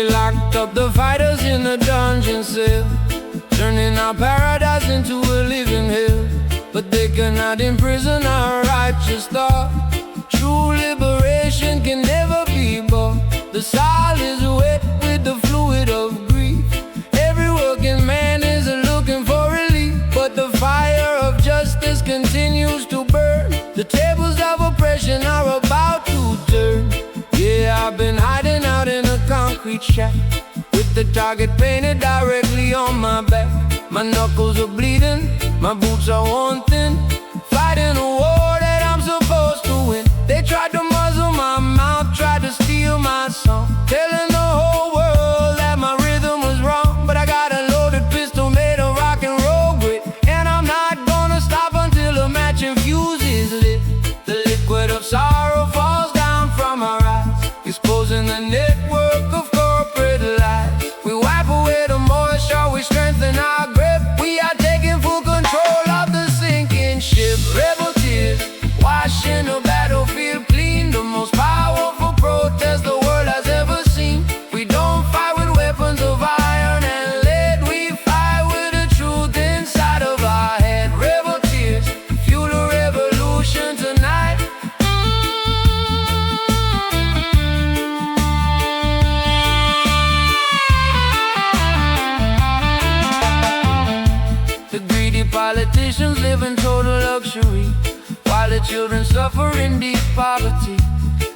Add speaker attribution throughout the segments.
Speaker 1: They locked up the fighters in the dungeon cell, turning our paradise into a living hell. But they cannot imprison our righteous thought. True liberation can never be bought. The soil is wet with the fluid of grief. Every working man is looking for relief, but the fire of justice continues to burn. The tables of oppression are about to turn. Yeah, I've been hiding out in a concrete shack, with the target painted directly on my back. My knuckles are bleeding, my boots are worn thin, fighting a war that I'm supposed to win. They tried to muzzle my mouth, tried to steal my song, telling the whole world that my rhythm was wrong. But I got a loaded pistol made of rock and roll grit, and I'm not gonna stop until the matching fuse is lit. The liquid of sorrow falls down from our eyes, exposing the network of corporate lies. We wipe away the moisture, we strengthen our grip. We are taking full control of the sinking ship. Rebel tears, washing the battlefield clean, the most powerful protest the world has ever seen. We don't fight with weapons of iron and lead, we fight with the truth inside of our head. Rebel tears, fuel a revolution tonight. The greedy politicians live in total luxury, while the children suffer in deep poverty.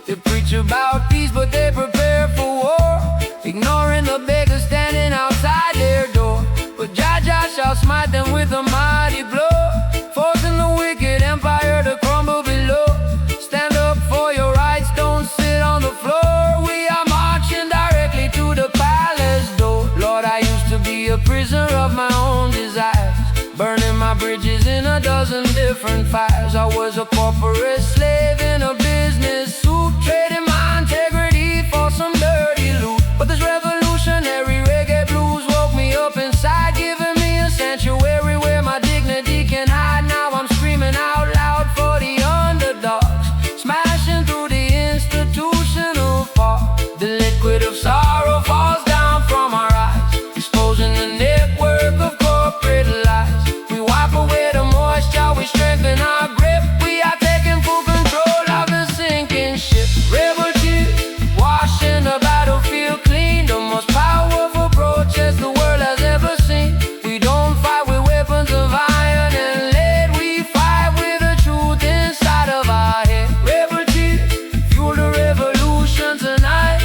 Speaker 1: They preach about peace, but they prepare for war, ignoring the beggars standing outside their door. But Jah shall smite them with a mighty blow, forcing the wicked empire to crumble below. Stand up for your rights, don't sit on the floor. We are marching directly to the palace door. Lord, I used to be a prisoner of my own desires, burning my bridges in a dozen different fires. I was a corporate slave in a business suit, trading my integrity for some dirty loot. But this revolutionary reggae blues woke me up inside, giving me a sanctuary where my dignity can hide. Now I'm screaming out loud for the underdogs, smashing through the institutional fog. The liquid of sorrow falls down from our eyes, exposing the network of corporate lies. We wipe away the moisture, we strengthen our grip. We are taking full control of the sinking ship. Rebel tears, washing the battlefield clean, the most powerful protest the world has ever seen. We don't fight with weapons of iron and lead, we fight with the truth inside of our head. Rebel tears, fuel the revolution tonight.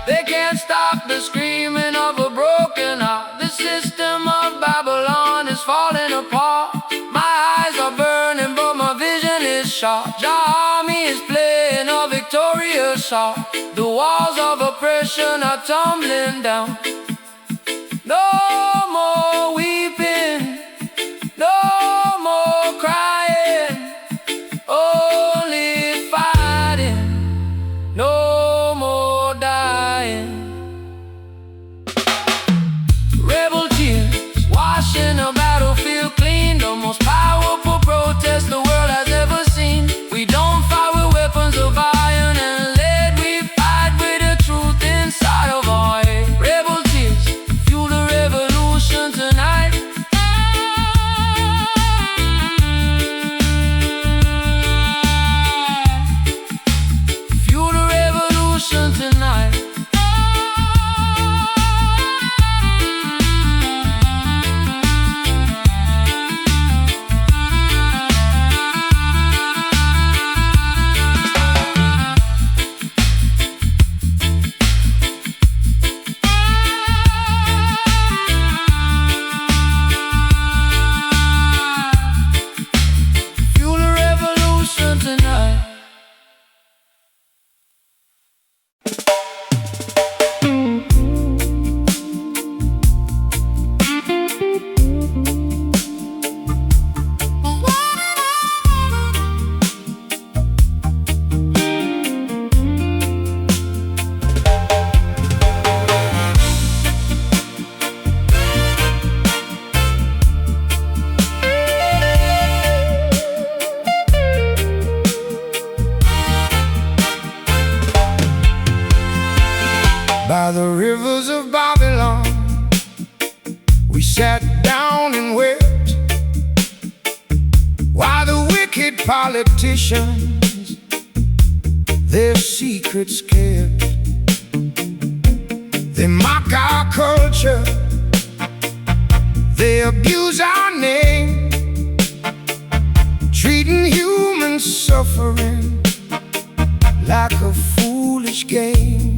Speaker 1: They can't stop the screaming of a broken heart. The system of Babylon is falling apart. My eyes are burning, but my vision is sharp. Jah army is playing a victorious song. The walls of oppression are tumbling down. No more weeping, no more crying, only fighting, no more dying. Rebel tears, washing a battlefield clean, the most powerful protest the world has ever seen. We don't fight with weapons of iron and lead, we fight with the truth inside of our head. Rebel tears, fuel the revolution. By the rivers of Babylon, we sat down and wept, while the wicked politicians their secrets kept. They mock our culture, they abuse our name, treating human suffering like a foolish game.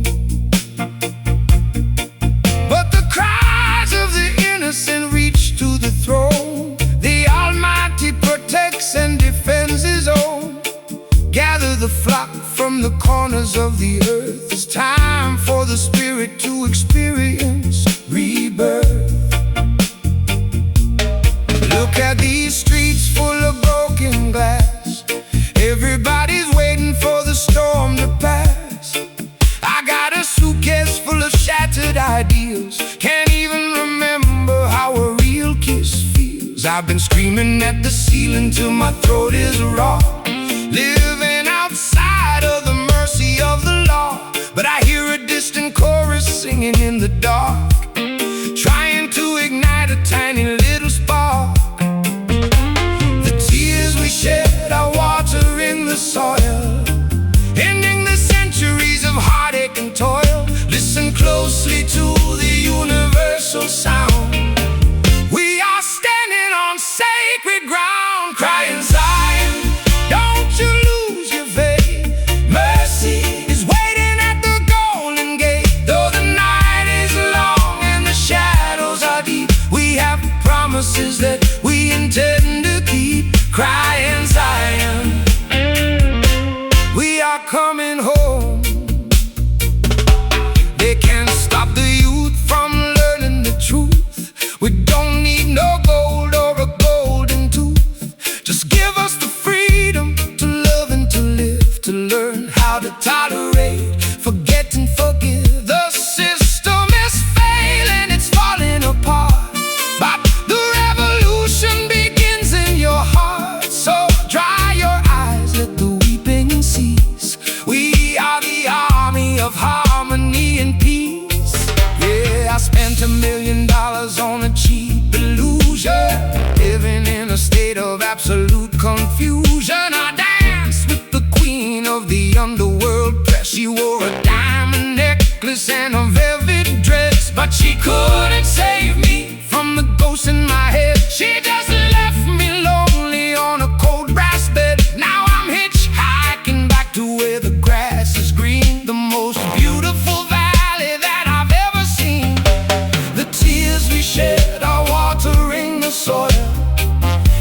Speaker 1: But the cries of the innocent reach to the throne. The Almighty protects and defends His own. Gather the flock from the corners of the earth. It's time for the Spirit to experience rebirth. Look at these streets full of broken glass. Everybody's waiting for the storm to pass. I got a suitcase full of shattered ideals. Can't even remember how a real kiss feels. I've been screaming at the ceiling till my throat is raw, living outside of the mercy of the law. But I hear a distant chorus singing in the dark, trying to ignite a tiny little spark. The tears we shed are watering the soil, ending the centuries of heartache and toil. Listen closely to the universal sound. We are standing on sacred ground, crying Zion, don't you lose your faith. Mercy is waiting at the golden gate. Though the night is long and the shadows are deep, we have promises that we intend to keep. Crying Zion, we are coming home. They can't stop the youth from learning the truth. We don't need no gold or a golden tooth. Just give us the freedom to love and to live, to learn how to tolerate, forget and forgive. The system is failing, it's falling apart, but the revolution begins in your heart. So dry your eyes, let the weeping cease. We are the army of harmony and peace. Yeah, I spent $1 million on a cheap illusion, living in a state of absolute confusion. I danced with the queen of the underworld press. She wore a diamond necklace and a velvet dress, but she couldn't save me from the ghost in my head. She just left me lonely on a cold brass bed. Now I'm hitchhiking back to where the grass is green, the most beautiful valley that I've ever seen. The tears we shed are watering the soil,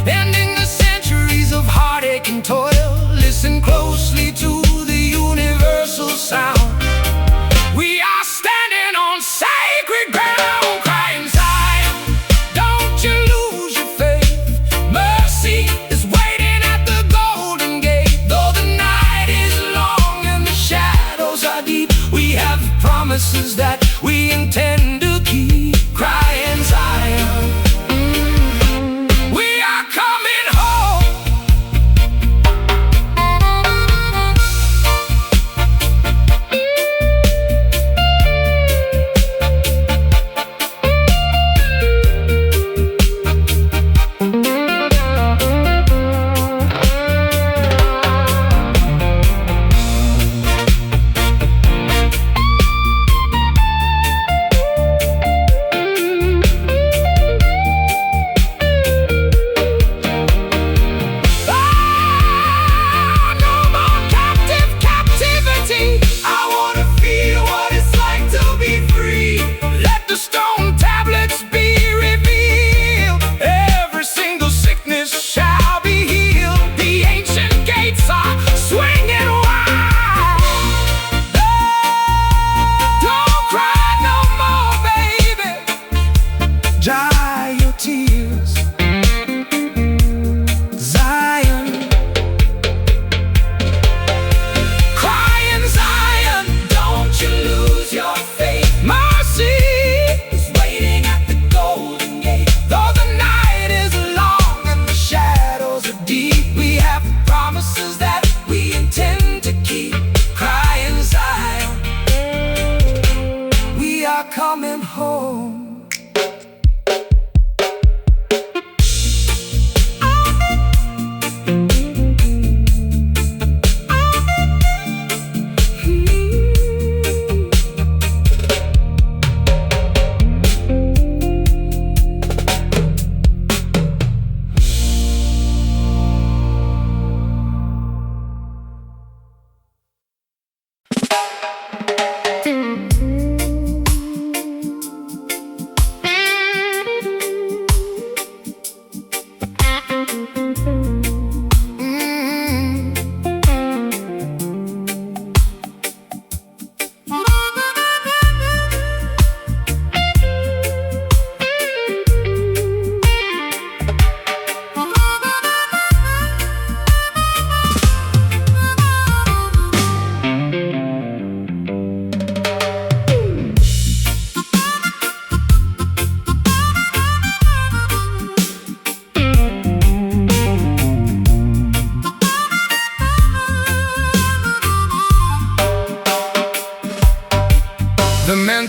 Speaker 1: ending the centuries of heartache and toil. Listen closely to the universal sound. We are standing on sacred ground, crying Zion, don't you lose your faith. Mercy is waiting at the golden gate. Though the night is long and the shadows are deep, we have promises that we intend to keep. Crying Zion, we are coming home.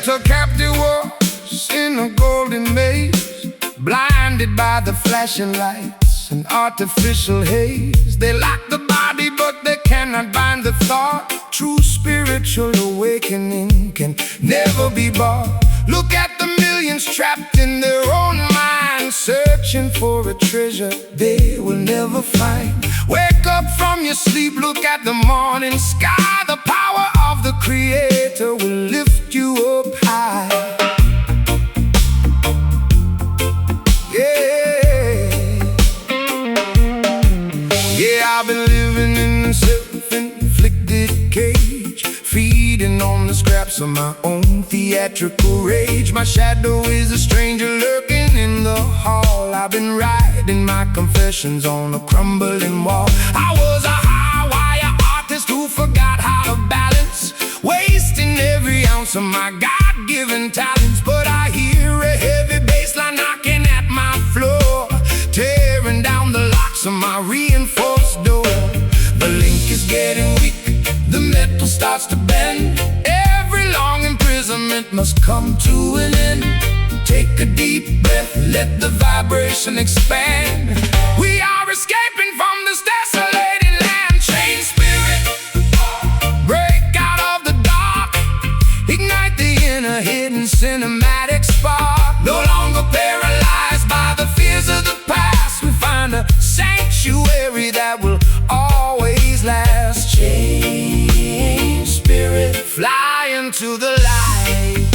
Speaker 1: enter captive was in a golden maze, blinded by the flashing lights and artificial haze. They lock the body but they cannot bind the thought. True spiritual awakening can never be bought. Look at the millions trapped in their own minds, searching for a treasure they will never find. Wake up from your sleep, look at the morning sky. The power of the Creator will lift you up high. I've been living in a self-inflicted cage, feeding on the scraps of my own theatrical rage. My shadow is a stranger lurking in the hall. I've been writing my confessions on a crumbling wall. I was a high-wire artist who forgot how to balance, wasting every ounce of my God-given talents. But I hear a heavy bass line knocking at my floor, tearing down the locks of my reinforced door. The link is getting weak, the metal starts to bend. Every long imprisonment must come to an end. Take a deep breath, let the vibration expand. We are escaping from this desolated land. Chain spirit, break out of the dark, ignite the inner hidden cinematic spark. No longer paralyzed by the fears of the past, we find a sanctuary that will always last. Chain spirit, fly into the light.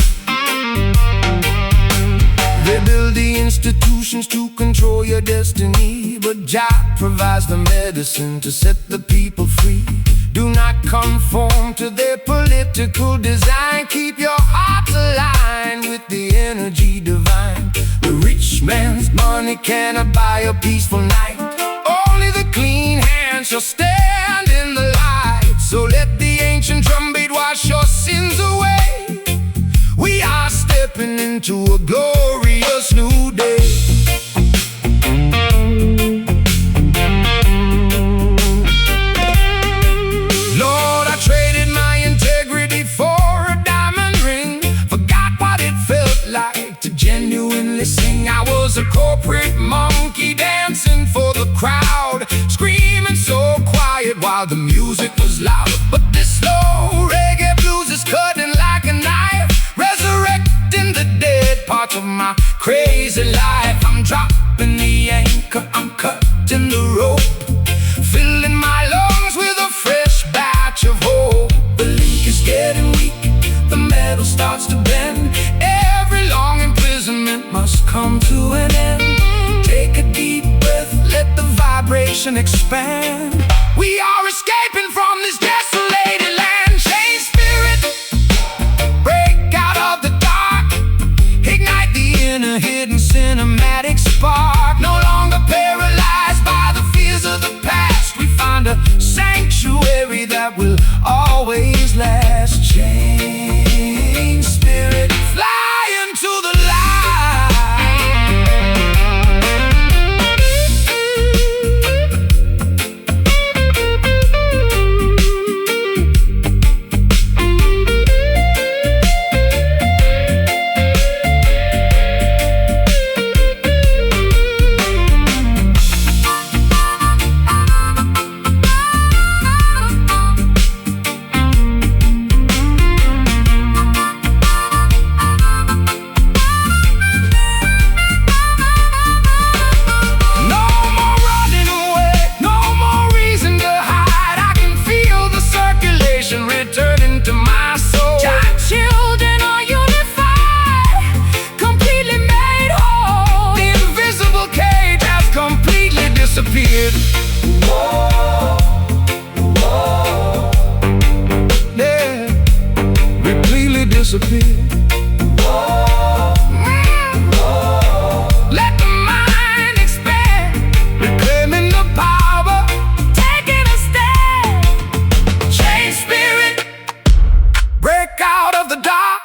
Speaker 1: They build the institutions to control your destiny, but Jah provides the medicine to set the people free. Do not conform to their political design. Keep your heart aligned with the energy divine. The rich man's money cannot buy a peaceful night. Only the clean hands shall stand in the light. So let the ancient drumbeat wash your sins away. We are stepping into a glorious new day. Lord, I traded my integrity for a diamond ring. Forgot what it felt like to genuinely sing. I was a corporate monkey dancing for the crowd, screaming so quiet while the music was loud. But this slow reggae blues is cutting like a knife, resurrecting the dead parts of my crazy life. I'm dropping the anchor, I'm cutting the rope, filling my lungs with a fresh batch of hope. The link is getting weak, the metal starts to bend. Every long imprisonment must come to an end. Take a deep breath, let the vibration expand. We are escaping from this desolated land. Chain spirit, break out of the dark, ignite the inner hidden cinematic spark. No longer paralyzed by the fears of the past, we find a sanctuary that will always last. Chain spirit, fly into the disappeared. Whoa, whoa, yeah, completely disappeared. Whoa, whoa. Let the mind expand, reclaiming the power, taking a stand. Chain spirit, break out of the dark,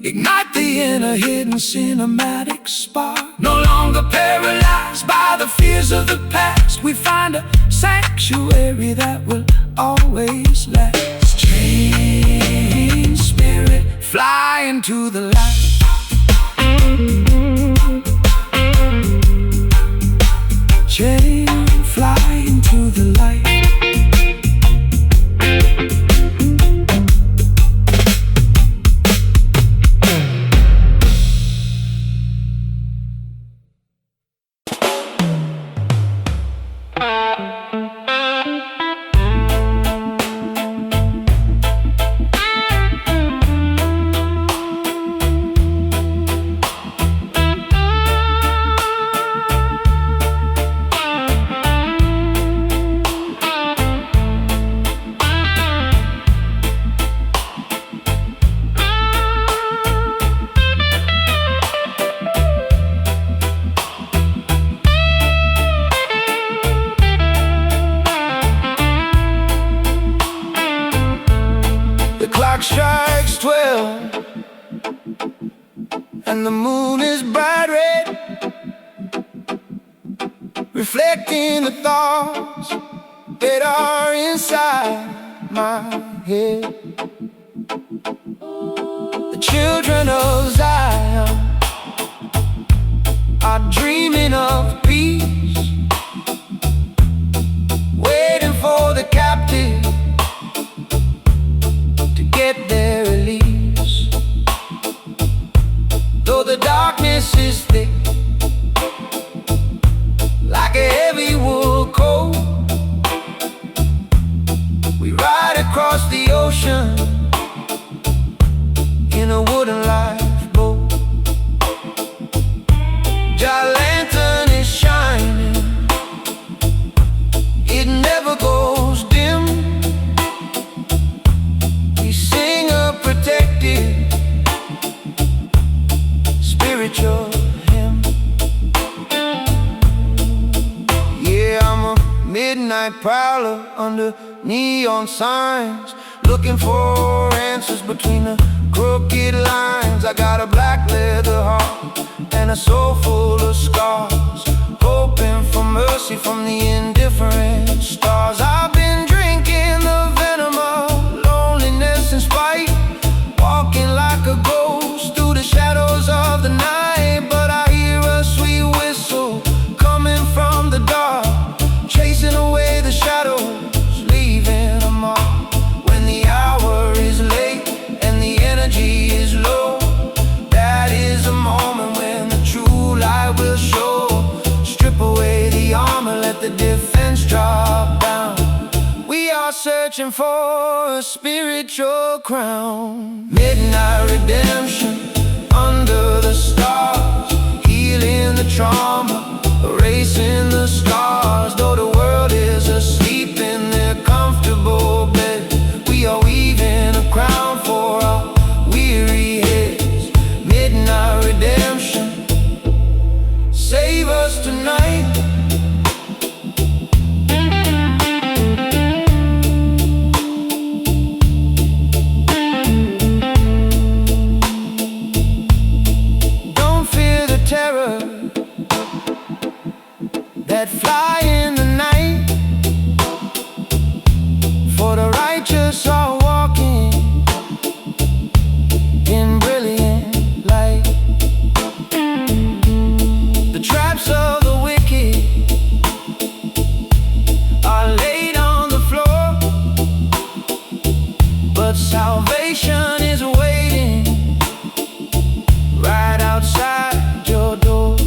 Speaker 1: ignite the inner hidden cinematic spark. No longer paralyzed by the fears of the past, we find a sanctuary that will always last. Chain spirit, fly into the light. Chain, fly into the light. Strikes 12 and the moon is bright red, reflecting the thoughts that are inside my head. The children of Zion are dreaming of peace, waiting for the captive get their release. Though the darkness is thick, like a heavy wool coat, we ride across the ocean in a wooden lifeboat. Your lantern is shining, it never goes dim. Sing a protected spiritual hymn. Yeah, I'm a midnight prowler under neon signs, looking for answers between the crooked lines. I got a black leather heart and a soul full of scars, hoping for mercy from the indifferent stars. I've been drinking the venom of loneliness and spite, walking like a ghost through the shadows of the night. But I hear a sweet whistle coming from the dark, chasing away the shadows, leaving a mark. When the hour is late and the energy is low, that is a moment when the true light will show. Strip away the armor, let the defense drop down. We are searching for a spiritual crown. Midnight redemption under the stars, healing the trauma, erasing the scars. Though the world is asleep in their comfortable bed, we are weaving a crown for our weary heads. Midnight redemption, save us tonight. That fly in the night, for the righteous are walking in brilliant light. The traps of the wicked are laid on the floor, but salvation is waiting right outside your door.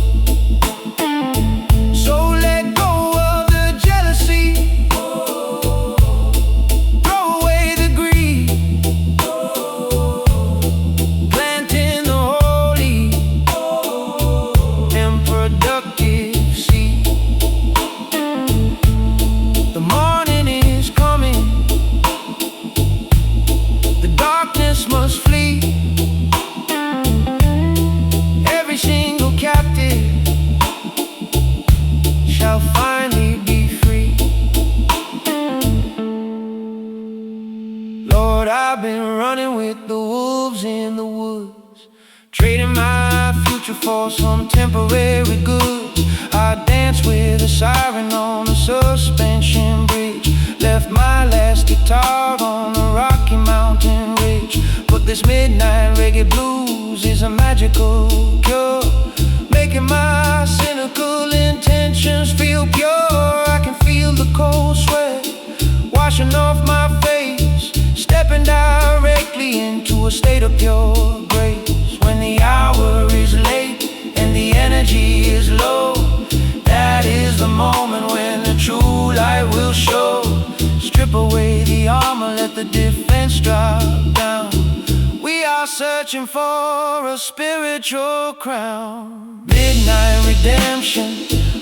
Speaker 1: Must flee. Every single captive shall finally be free. Lord, I've been running with the wolves in the woods, trading my future for some temporary goods. I danced with a siren on the suspension bridge, left my last guitar on the Rocky Mountain ridge. But this midnight reggae blues is a magical cure, making my cynical intentions feel pure. I can feel the cold sweat washing off my face, stepping directly into a state of pure grace. When the hour is late and the energy is low, that is the moment when the true light will show. Strip away the armor, let the defense drop down. We are searching for a spiritual crown. Midnight redemption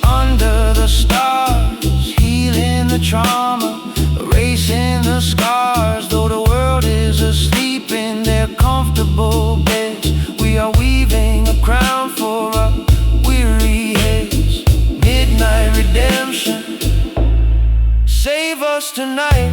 Speaker 1: under the stars, healing the trauma, erasing the scars. Though the world is asleep in their comfortable beds, we are weaving a crown for our weary heads. Midnight redemption, save us tonight.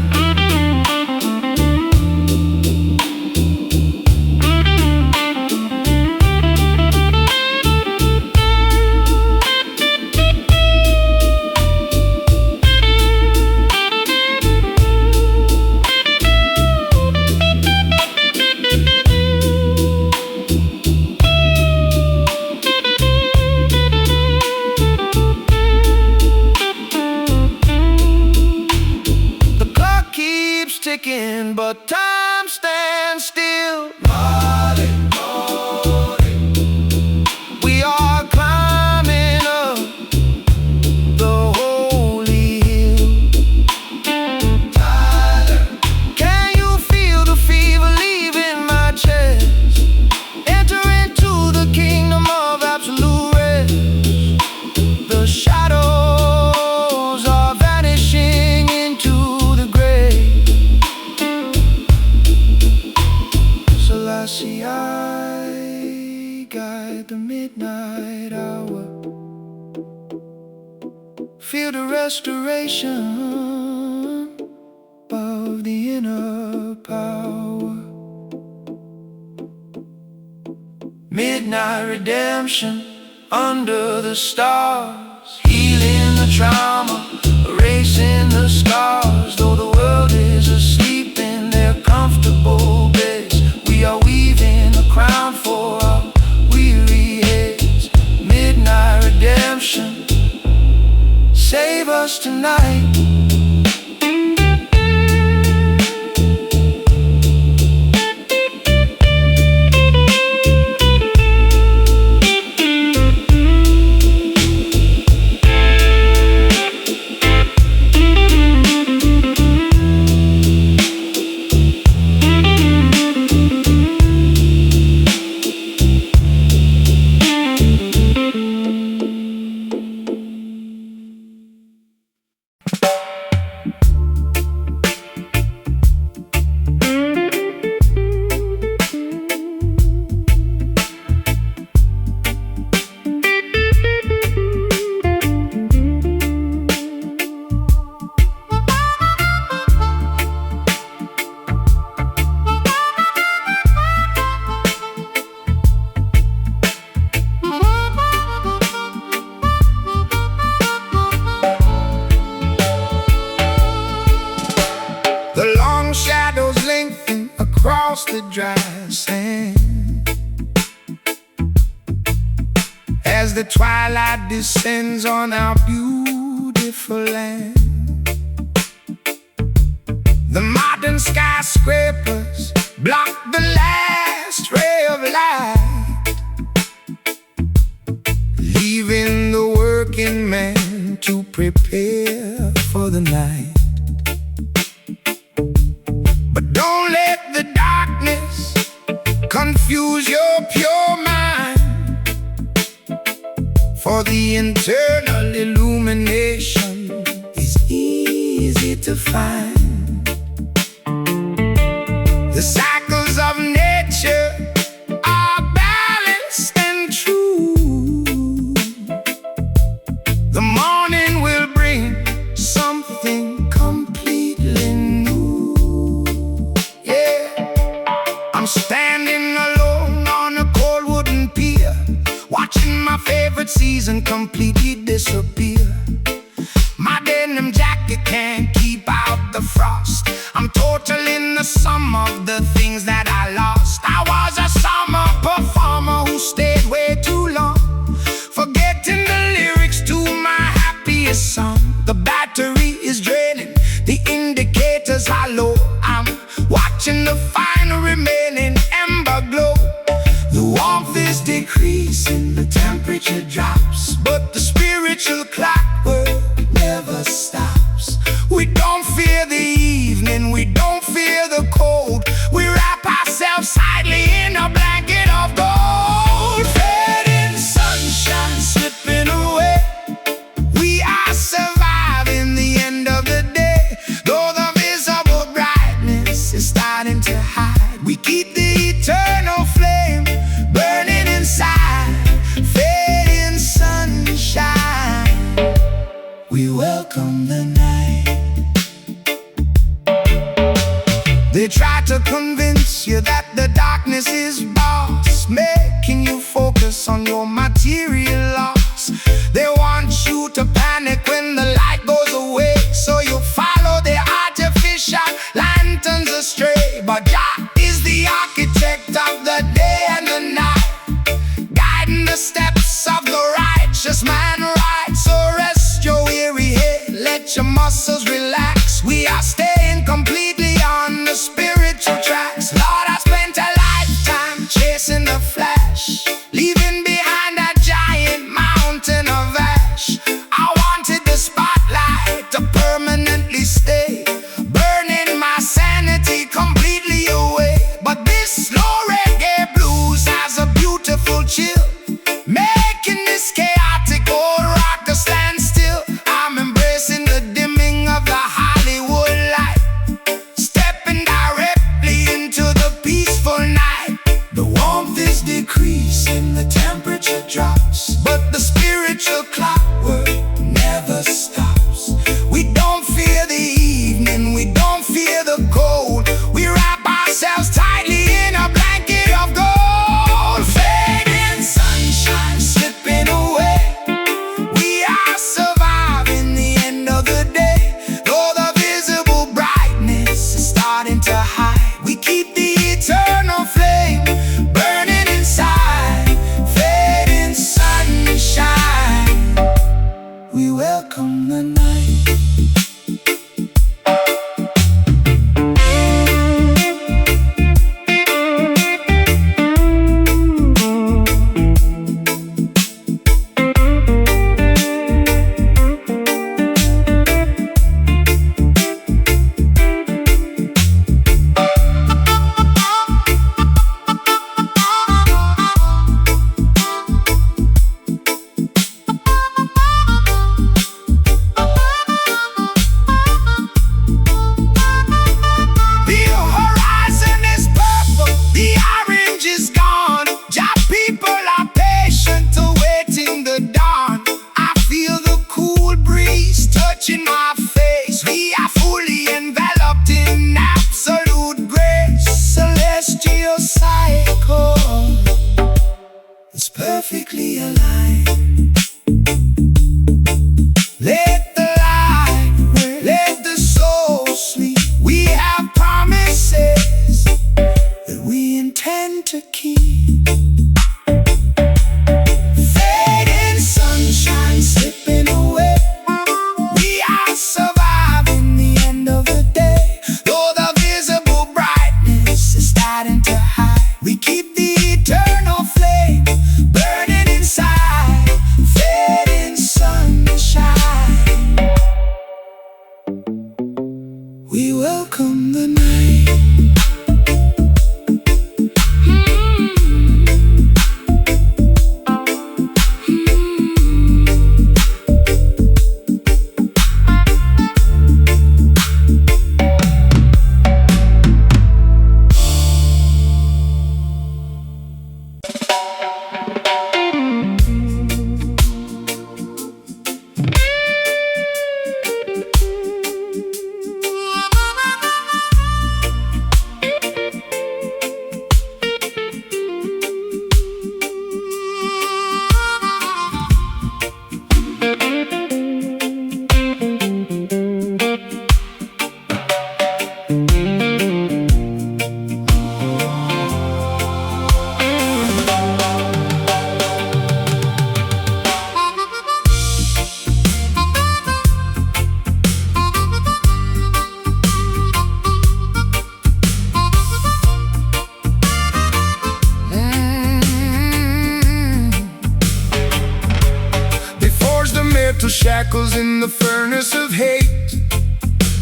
Speaker 1: Ticking, but time stands still. Marley, Marley. We are climbing up the holy hill. Tyler, can you feel the fever leaving my chest? Enter into the kingdom of absolute rest. The shadows are vanishing into the grave. I guide the midnight hour. Feel the restoration of the inner power. Midnight redemption under the stars, healing the trauma, erasing the scars. Though the world is asleep in their comfortable beds, we are weaving a crown for our weary heads. Midnight redemption, save us tonight. Across the dry sand, as the twilight descends on our beautiful land. The modern skyscrapers block the last ray of light, leaving the working man to prepare for the night. But don't let the darkness confuse your pure mind, for the internal illumination is easy to find. The cycles of nature are balanced and true. The morning will bring something completely new. Yeah, I'm standing alone on a cold wooden pier, watching my favorite season completely disappear. My denim jacket can't keep out the frost. I'm totaling the sum of the things that I lost. I was a summer fear the evening, we don't fear the cold. We wrap ourselves tightly in a blanket of gold. Fading sunshine slipping away, we are surviving the end of the day. Though the visible brightness is starting to hide, we keep the eternal flame burning inside. Fading sunshine, we welcome the night. They try to convince you that the darkness is boss, making you focus on your material loss. They want you to panic when the light goes away, so you follow their artificial lanterns astray. But Jah is the architect of the day and the night, guiding the steps of the righteous man right. So rest your weary head, let your muscles relax. We are staying completely on the spiritual tracks. Lord, I spent a lifetime chasing the flash, leaving behind a giant mountain of ash. I wanted the spotlight to permanently stay, burning my sanity completely away. But this slow reggae blues has a beautiful chill, making this chaotic old rock to stand still. I'm embracing the dimming of the Hollywood light, stepping directly into the peaceful night. The warmth is decreasing, the temperature drops, but the spiritual clockwork never stops. We don't fear the evening, we don't fear the cold. We wrap ourselves tightly in a blanket of gold. Fading sunshine slipping away, we are surviving the end of the day. Though the visible brightness is starting to hide, we keep the eternal flame burning inside. Fading sunshine, we welcome the night. In my face, we are fully enveloped in absolute grace. Celestial cycle is perfectly aligned. Let the light reign, let the soul sleep. We have promises that we intend to keep. Fading sunshine slipping away, surviving the end of the day. Though the visible brightness is starting to hide, we keep the eternal flame burning inside. Fading sunshine, we welcome the night. shackles in the furnace of hate.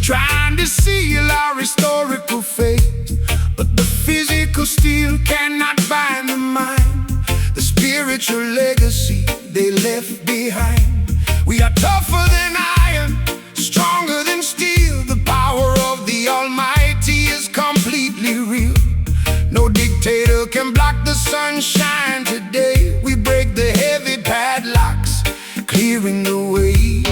Speaker 1: Try designed to seal our historical fate, but the physical steel cannot bind the mind, the spiritual legacy they left behind. We are tougher than iron, stronger than steel. The power of the Almighty is completely real. No dictator can block the sunshine today. We break the heavy padlocks, clearing the way.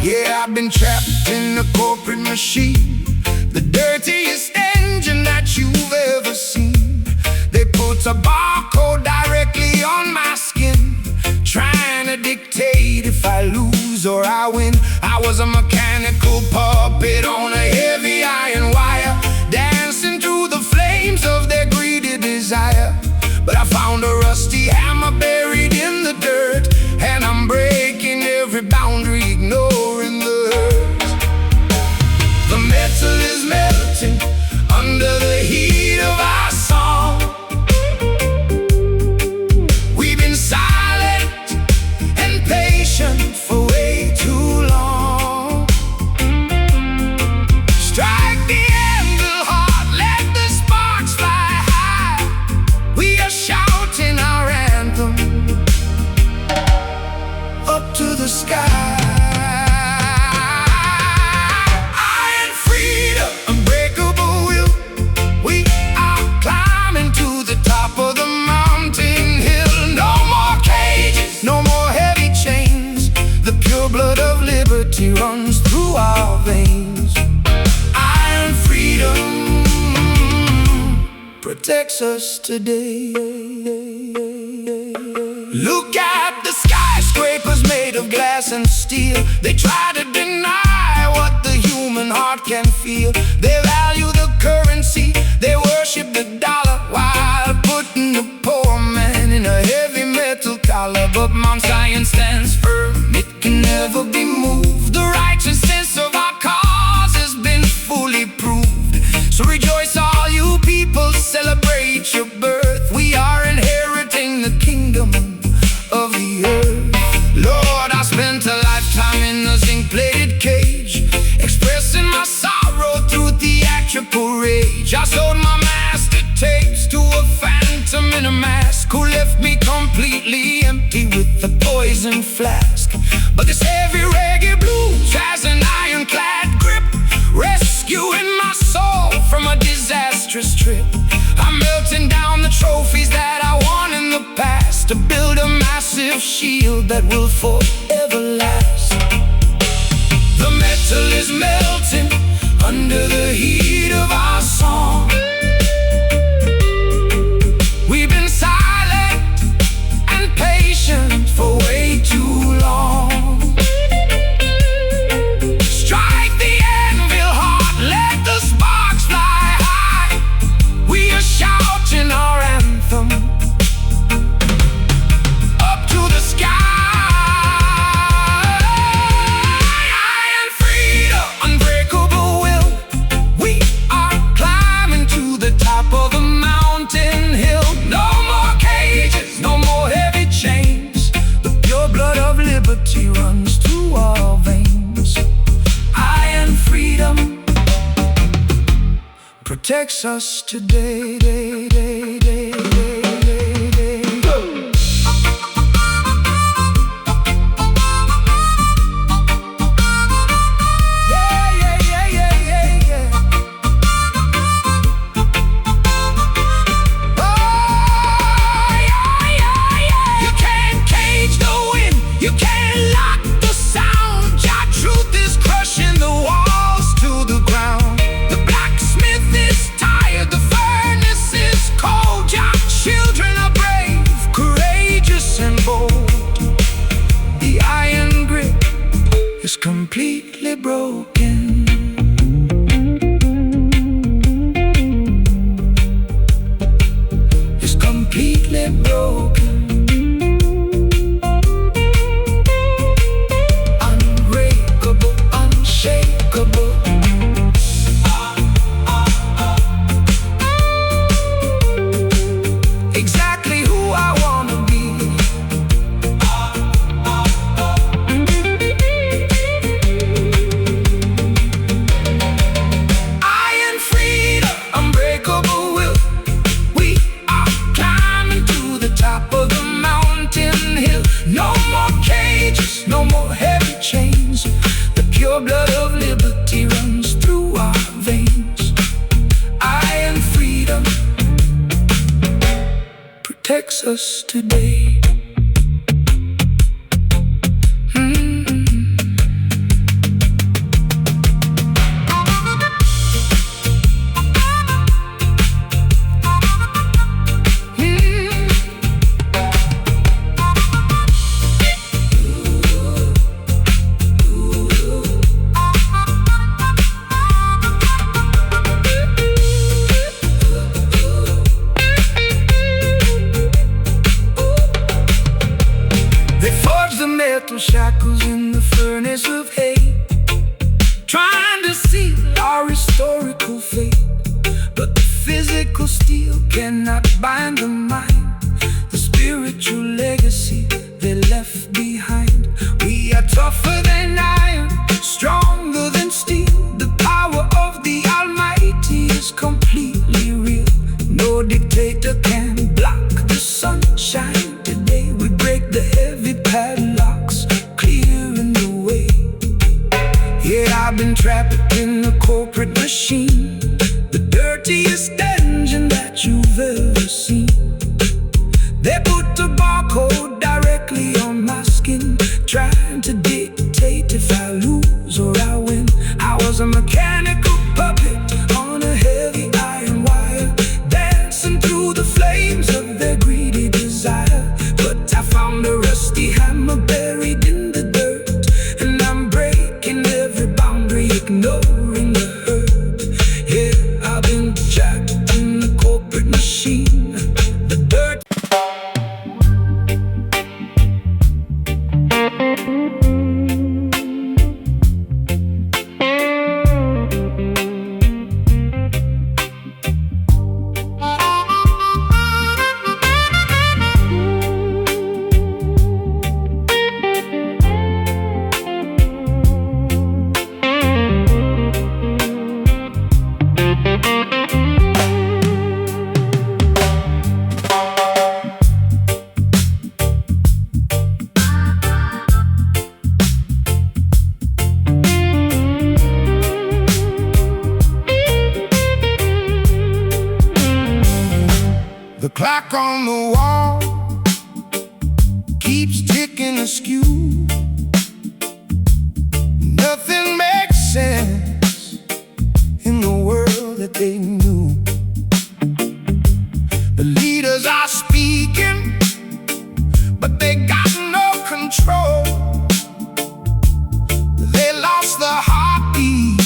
Speaker 1: Yeah, I've been trapped in the corporate machine, the dirtiest engine that you've ever seen. They put a barcode directly on my skin, trying to dictate if I lose or I win. I was a mechanical puppet on a heavy iron wire, dancing through the flames of their greedy desire. But I found a rusty hammer buried in the dirt, and I'm breaking every boundary, ignoring the hurt. The metal is melting under the heat of our song. We've been silent and patient for way too long. Strike the anvil hard, let the sparks fly high. We are shouting our anthem up to the sky. Iron freedom, unbreakable will. We are climbing to the top of the mountain hill. No more cages, no more heavy chains. The pure blood of liberty runs through our veins. Iron freedom protects us today. Look at the skyscrapers made of glass and steel. They try to deny what the human heart can feel. They value the currency, they worship the dollar, while putting the poor man in a heavy metal collar. But Mount Zion stands firm, it can never be moved. The righteousness of our cause has been fully proved. So rejoice all you people, celebrate your birth. We are inheriting the kingdom of the earth. Lord, I spent a lifetime in a zinc-plated cage, expressing my sorrow through theatrical rage. I sold my master tapes to a phantom in a mask, who left me completely empty with a poison flask. But this heavy reggae blues has an ironclad grip, rescuing my soul from a disastrous trip. I'm melting down the trophies that I won in the past, to build a massive shield that will forever last. The metal is melting under the heat of our song. We've been silent and patient for way too long. Strike the anvil hard, let the sparks fly high. We are shouting our anthem up to the sky. Iron freedom, unbreakable will. We are climbing to the top of the mountain hill. No more cages, no more heavy chains. The pure blood of liberty runs through our veins. Iron freedom protects us today. You can't cage the wind, you can't lock the sound. Your truth is crushing the walls to the ground. The blacksmith is tired, the furnace is cold. Your children are brave, courageous and bold. The iron grip is completely broken. It's completely broken. Unbreakable, unshakable. Exactly who I wanna be. bless us today. Shackles in the furnace of hate, trying to seal our historical fate. But the physical steel cannot bind the mind, the spiritual legacy they left behind. We are tougher than iron, stronger than steel. The power of the Almighty is completely real. No dictator can block the sunshine. Today we break the heavy padlocks, clearing the way. Yeah, I've been trapped in the corporate machine, the dirtiest engine that you've ever seen. They put the barcode directly on my skin, trying to dictate if I lose or I win. I was a mechanical puppet on a heavy iron wire, dancing through the flames of their greedy desire. But I found a rusty hammer buried in the dirt, and I'm breaking every boundary, ignoring the hurt. Yeah, I've been trapped in the corporate machine, the dirt. The clock on the wall keeps ticking askew. Nothing makes sense in the world that they knew. The leaders are speaking, but they got no control. They lost the heartbeat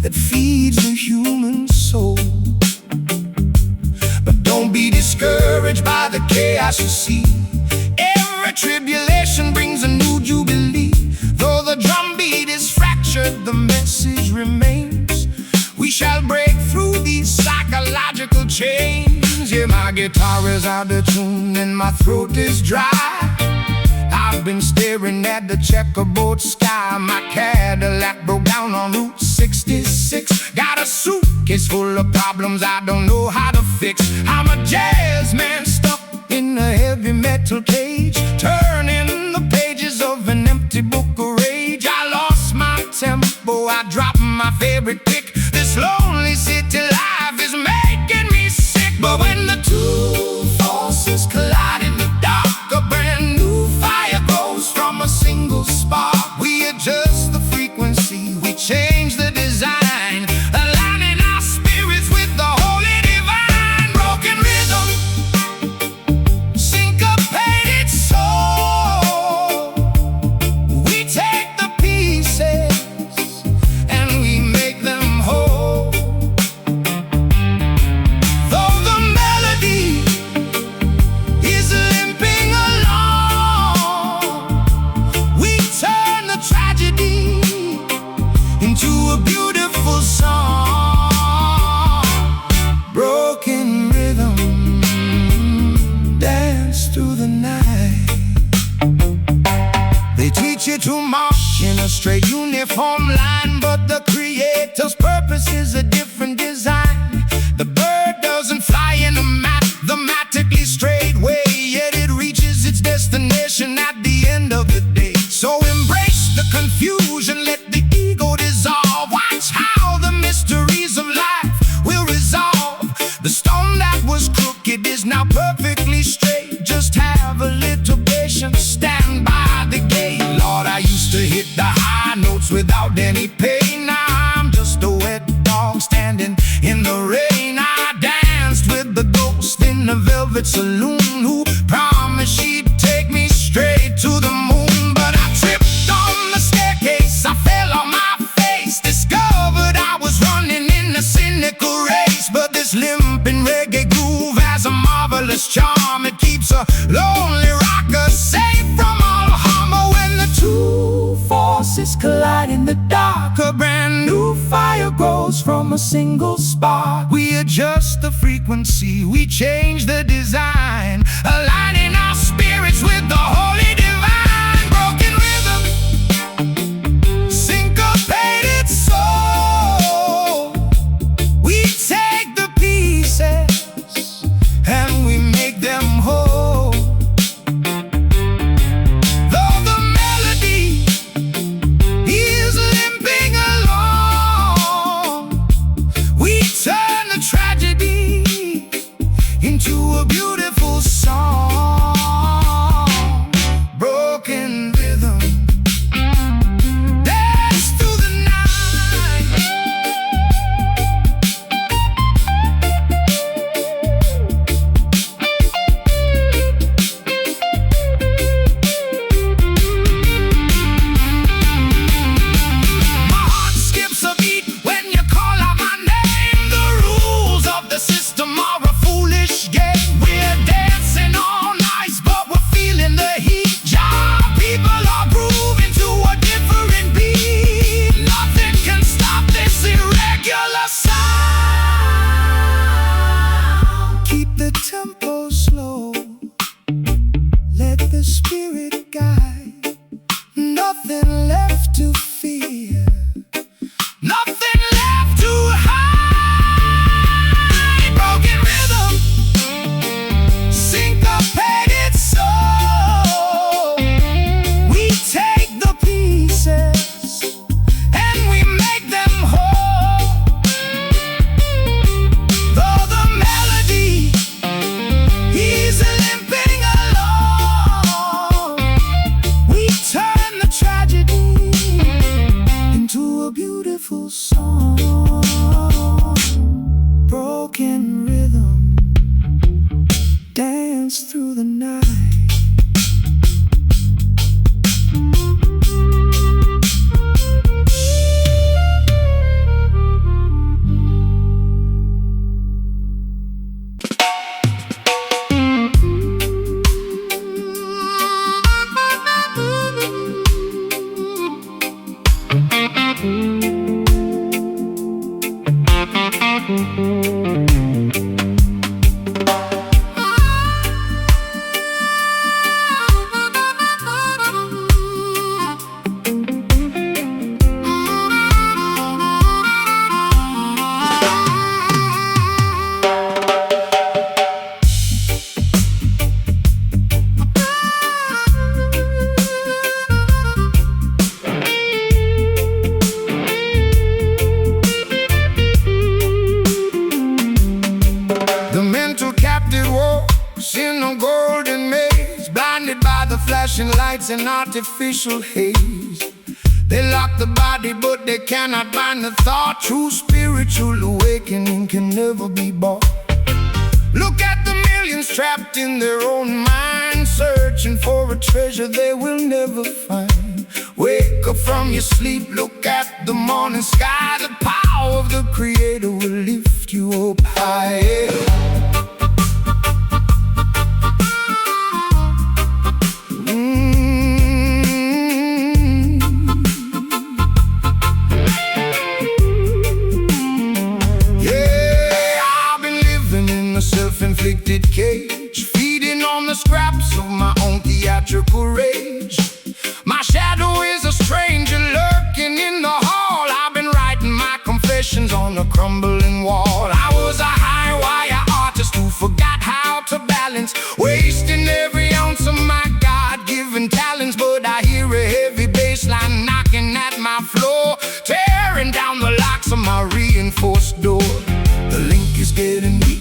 Speaker 1: that feeds the human soul. Don't be discouraged by the chaos you see. Every tribulation brings a new jubilee. Though the drumbeat is fractured, the message remains. We shall break through these psychological chains. Yeah, my guitar is out of tune and my throat is dry. I've been staring at the checkerboard sky. My Cadillac broke down on Route 66. Got a suitcase full of problems I don't know how to fix. I'm a jazz man stuck in a heavy metal cage, turning the pages of an empty book of rage. I lost my tempo, I dropped my favorite pick. This lonely city life is making me sick. But when the two forces collide in the dark, a brand new fire grows from a single spark. We adjust the frequency, we change the design, aligning our spirits with the holy divine. Broken rhythm, syncopated soul. We take the pieces and we make them whole. Though the melody is limping along, we turn the tragedy into a beautiful song. Broken rhythm, dance through the night. They teach you to march in a straight uniform line, but the Creator's purpose is a different design. The bird doesn't fly in a mathematically straight way, yet it reaches its destination at the end of the day. So embrace the confusion, let the ego dissolve. Watch how the mysteries of life will resolve. The stone that was crooked is now perfectly straight. velvet saloon, who promised she'd take me straight to the moon. But I tripped on the staircase, I fell on my face, discovered I was running in a cynical race. But this limping reggae groove has a marvelous charm. It keeps a lonely rocker safe from all harm. But when the two forces collide in the dark, a brand new fire grows from a single spark. We adjust the frequency, we change the design, aligning our spirits with the holy divine. Broken rhythm, syncopated soul. We take the pieces and we make them whole. Though the melody is limping along, we turn the tragedy into a beautiful song. Broken rhythm, dance through the night. My heart skips a beat when you call out my name. The rules of the system are a foolish game. We're dancing all night, but we're feeling the heat. Job people are grooving to a different beat. Nothing can stop this irregular sound. Keep the tempo slow, let the spirit guide. Nothing left to fear, nothing left to hide. Broken rhythm, syncopated soul. We take the pieces and we make them whole. Though the melody is limping along, we turn the tragedy into a beautiful song. Broken rhythm, dance through the night. The mental captive walks in a golden maze, blinded by the flashing lights and artificial haze. They lock the body but they cannot bind the thought. True spiritual awakening can never be bought. Look at the millions trapped in their own minds, searching for a treasure they will never find. Wake up from your sleep, look at the morning sky. The power of the Creator will lift you up high. Self-inflicted cage, feeding on the scraps of my own theatrical rage. My shadow is a stranger lurking in the hall. I've been writing my confessions on a crumbling wall. I was a high wire artist who forgot how to balance, wasting every ounce of my God-given talents. But I hear a heavy bass line knocking at my floor, tearing down the locks of my reinforced door. The link is getting weak,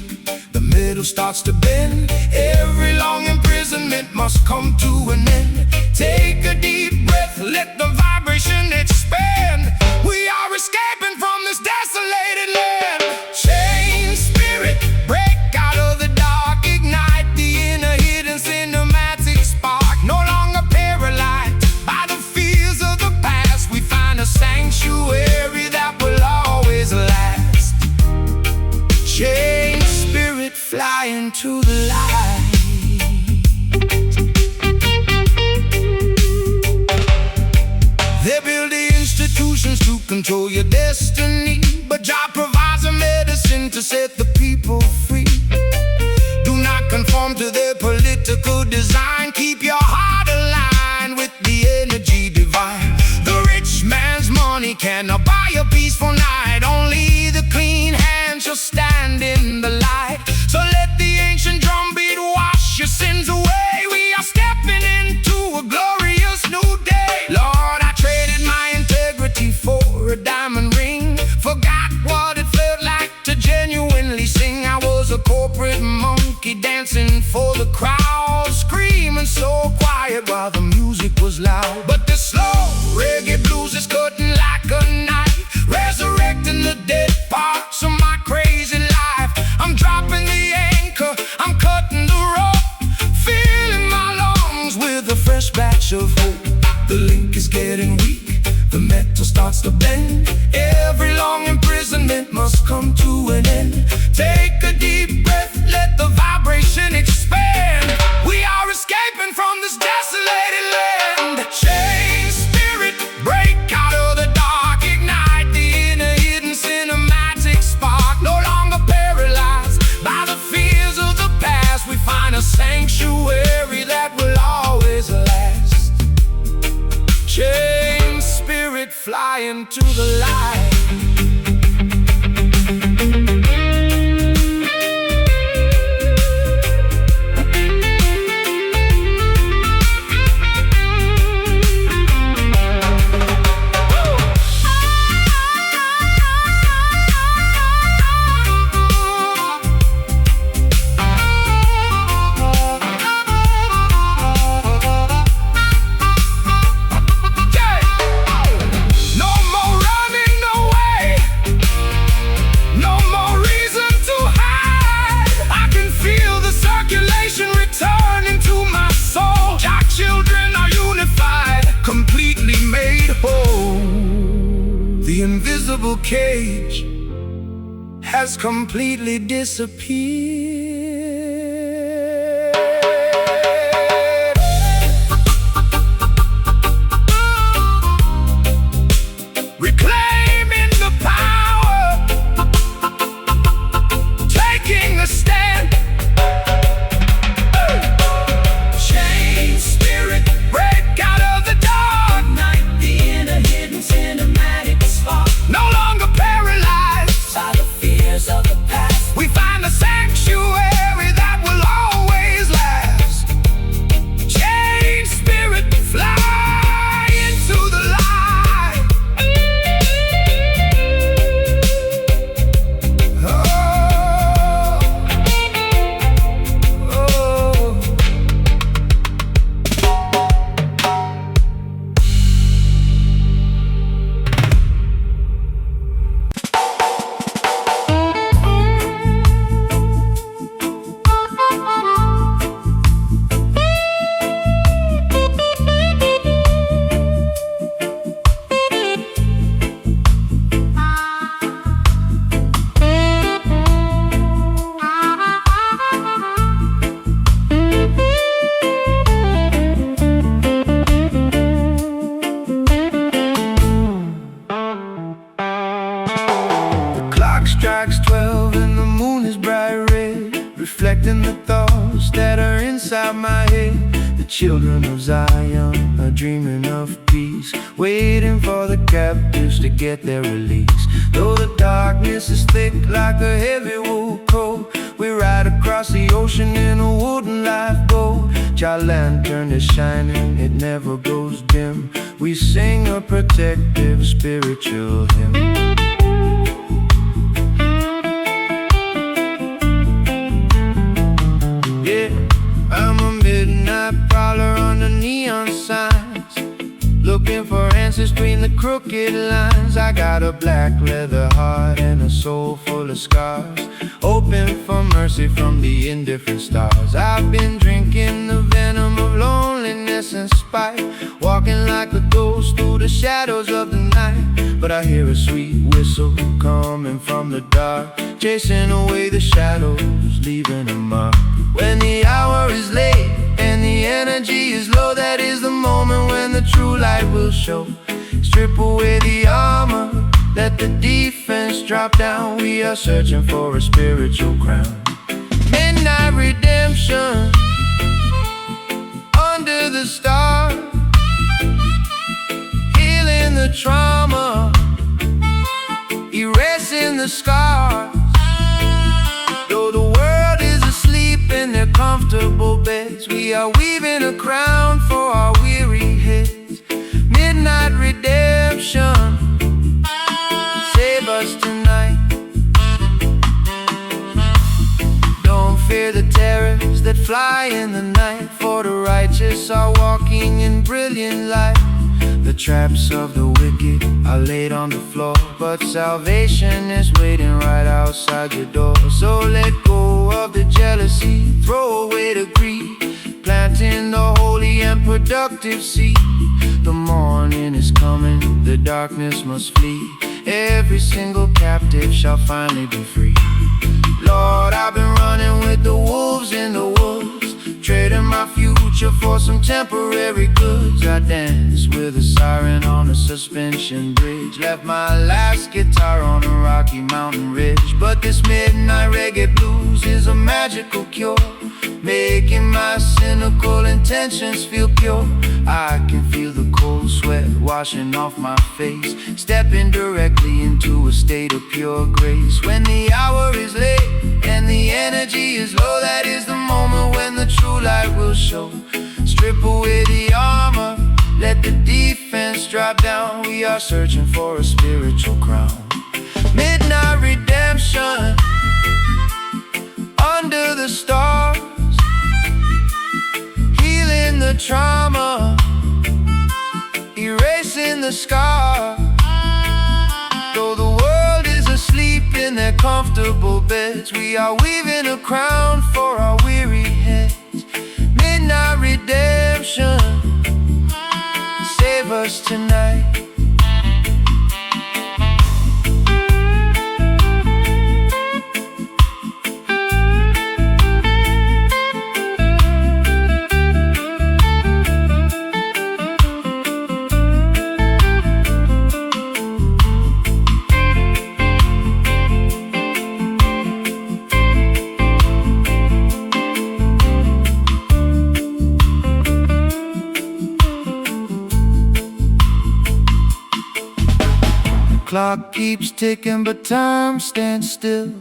Speaker 1: the middle starts to bend. Every long imprisonment must come to an end. Take a deep breath, let the vibration expand. We are escaping from this desolated land. Chain spirit, break out of the dark, ignite the into the light. They build the institutions to control your destiny, but Jah provides a medicine to set the people free. Do not conform to their political design. Keep your heart aligned with the energy divine. The rich man's money cannot buy a peaceful night. Only the clean hands shall stand in the light. So let the ancient drumbeat wash your sins away. We are stepping into a glorious new day. Lord, I traded my integrity for a diamond ring. Forgot what it felt like to genuinely sing. I was a corporate monkey dancing for the crowd, screaming so quiet while the music was loud. But the slow reggae blues is cutting like a knife, resurrecting the dead parts of my crazy life. I'm dropping the anchor, I'm cutting the rope, filling my lungs with a fresh batch of hope. The link is getting weak, the metal starts to bend. Every long imprisonment must come to an end. Take a deep breath, let the vibration expand. We are escaping from this desolated land. Chain spirit, break out of the dark, ignite the inner hidden cinematic spark. No longer paralyzed by the fears of the past, we find a sanctuary that will always last. Chain spirit, fly into the light. Completely made whole. The invisible cage has completely disappeared. Reclaiming the power, taking a stand. Chain spirit, break out of the dark, ignite the inner hidden cinematic spark. No longer paralyzed by the fears of the past, we find a sanctuary that will always last. Chain spirit, fly into the light. Oh, oh. The clock strikes 12 and the moon is bright red, reflecting the thoughts that are inside my head. The children of Zion are dreaming of peace, waiting for the captives to get their release. Though the darkness is thick like a heavy wool coat, we ride across the ocean in a wooden lifeboat. Jah lantern is shining, it never goes dim. We sing a protective spiritual hymn. Yeah, I'm a midnight prowler under neon signs, looking for answers between the crooked lines. I got a black leather heart and a soul full of scars, open for mercy from the indifferent stars. I've been drinking the venom of loneliness loneliness and spite, walking like a ghost through the shadows of the night. But I hear a sweet whistle coming from the dark, chasing away the shadows, leaving a mark. When the hour is late and the energy is low, that is the moment when the true light will show. Strip away the armor, let the defense drop down. We are searching for a spiritual crown. Midnight redemption, under the stars, healing the trauma, erasing the scars. Though the world is asleep in their comfortable beds, we are weaving a crown for our weary heads. Midnight redemption, save us tonight. Don't fear the terrors that fly in the night, for the righteous are walking in brilliant light. The traps of the wicked are laid on the floor, but salvation is waiting right outside your door. So let go of the jealousy, throw away the greed, planting the holy and productive seed. The morning is coming, the darkness must flee. Every single captive shall finally be free. Lord, I've been running with the wolves in the woods, trading my future for some temporary goods. I danced with a siren on a suspension bridge, left my last guitar on a rocky mountain ridge. But this midnight reggae blues is a magical cure, making my cynical intentions feel pure. I can feel the cold sweat washing off my face, stepping directly into a state of pure grace. When the hour is late and the energy is low, that is the moment when the true light will show. Strip away the armor, let the defense drop down. We are searching for a spiritual crown. Midnight redemption, under the stars, healing the trauma, erasing the scar. Though the world is asleep in their comfortable beds, we are weaving a crown for our weary heads. Midnight redemption, save us tonight. Clock keeps ticking, but time stands still.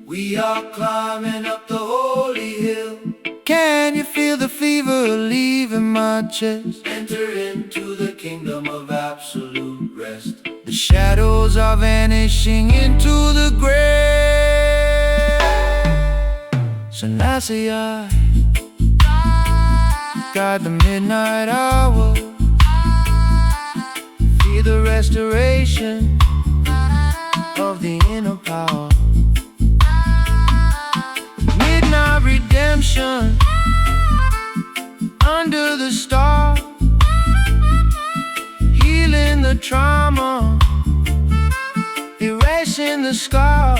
Speaker 1: We are climbing up the holy hill. Can you feel the fever leaving my chest? Enter into the kingdom of absolute rest. The shadows are vanishing into the grave. Selassie, I guide the midnight hour. Feel the restoration of the inner power. Midnight redemption, under the star, healing the trauma, erasing the scar.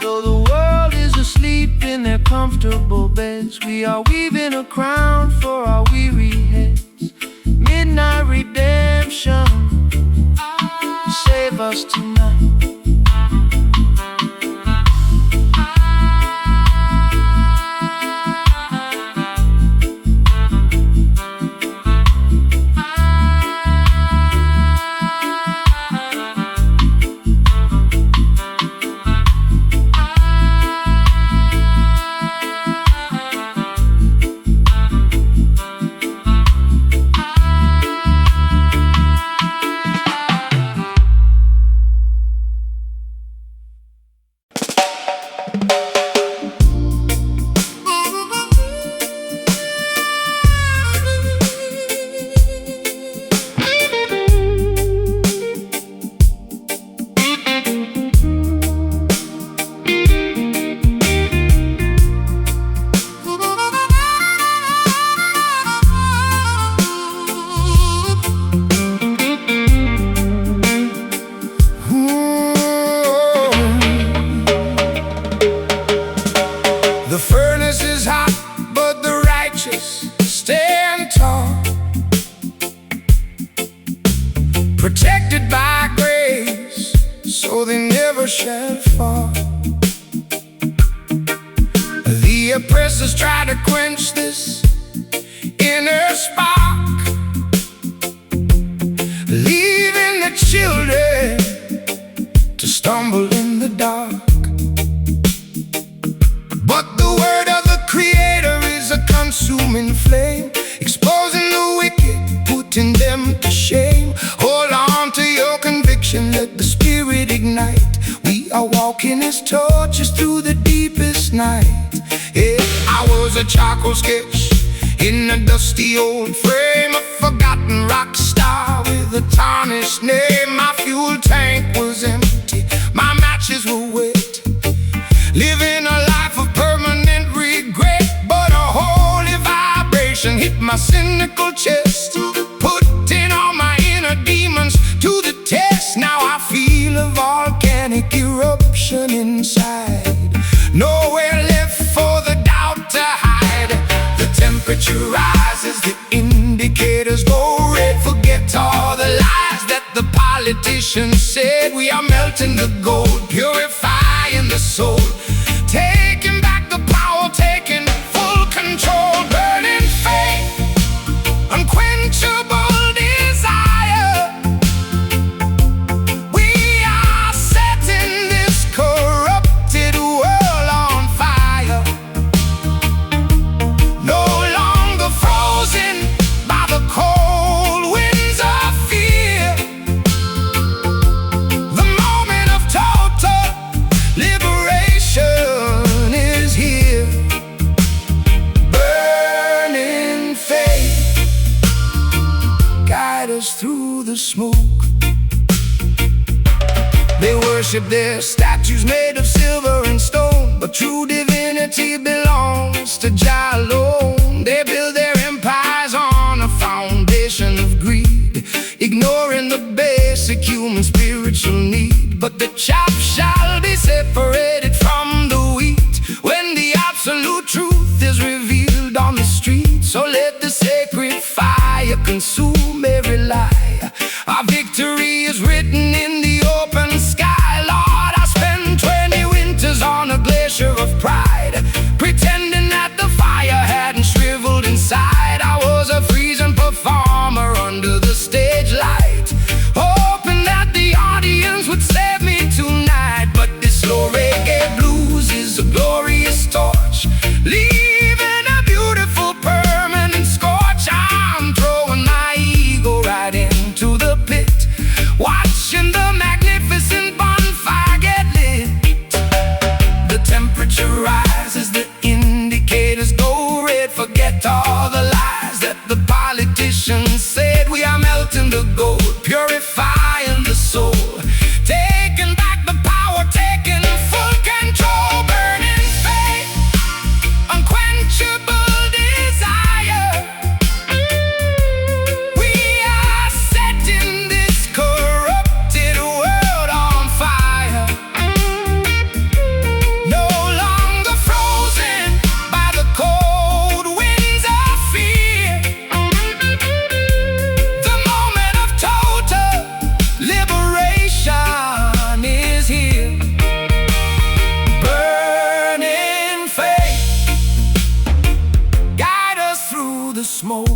Speaker 1: Though the world is asleep in their comfortable beds, we are weaving a crown for our weary heads. Midnight redemption, save us tonight. never shall fall. The oppressors try to quench this inner spark, leaving the children to stumble in the dark. But the word of the Creator is a consuming flame, exposing the wicked, putting them to shame. Hold on to your conviction, let the Spirit ignite. We are walking as torches through the deepest night. Yeah, I was a charcoal sketch in a dusty old frame, a forgotten rock star with a tarnished name. My fuel tank was empty, my matches were wet, living a life of permanent regret. But a holy vibration hit my cynical chest, putting all my inner demons to the test. Now I feel a volcanic eruption inside, nowhere left for the doubt to hide. The temperature rises, the indicators go red. Forget all the lies that the politicians said. We are melting the gold, purifying the soul, taking back the power, taking full control. Burning faith, unquenchable desire. We are setting this corrupted world on fire. No longer frozen by the cold winds of fear. The moment of total liberation is here. Burning faith, guide us through the smoke. They worship their statues made of silver and stone, but true divinity belongs to Jah alone. They build their empires on a foundation of greed, ignoring the basic human spiritual need. But the chaff shall be separated from the wheat when the absolute truth is revealed on the street. So let the sacred fire consume every lie. Our victory is written in the open sky. Lord, I spent 20 winters on a glacier of pride, pretending that the fire hadn't shriveled inside. I was a freezing performer under the stage light, hoping that the audience would save me tonight. But this slow reggae blues is a glorious torch, leaving a beautiful permanent scorch. I'm throwing my ego right into the pit, watching the magnificent bonfire get lit. The temperature rises, the indicators go red. Forget all the lies that the politicians said. We are melting the gold, purifying the soul, taking back the power, taking full control. Burning faith, unquenchable desire. We are setting this corrupted world on fire. No longer frozen by the cold winds of fear. The moment of total liberation is here. Burning faith, guide us through the smoke.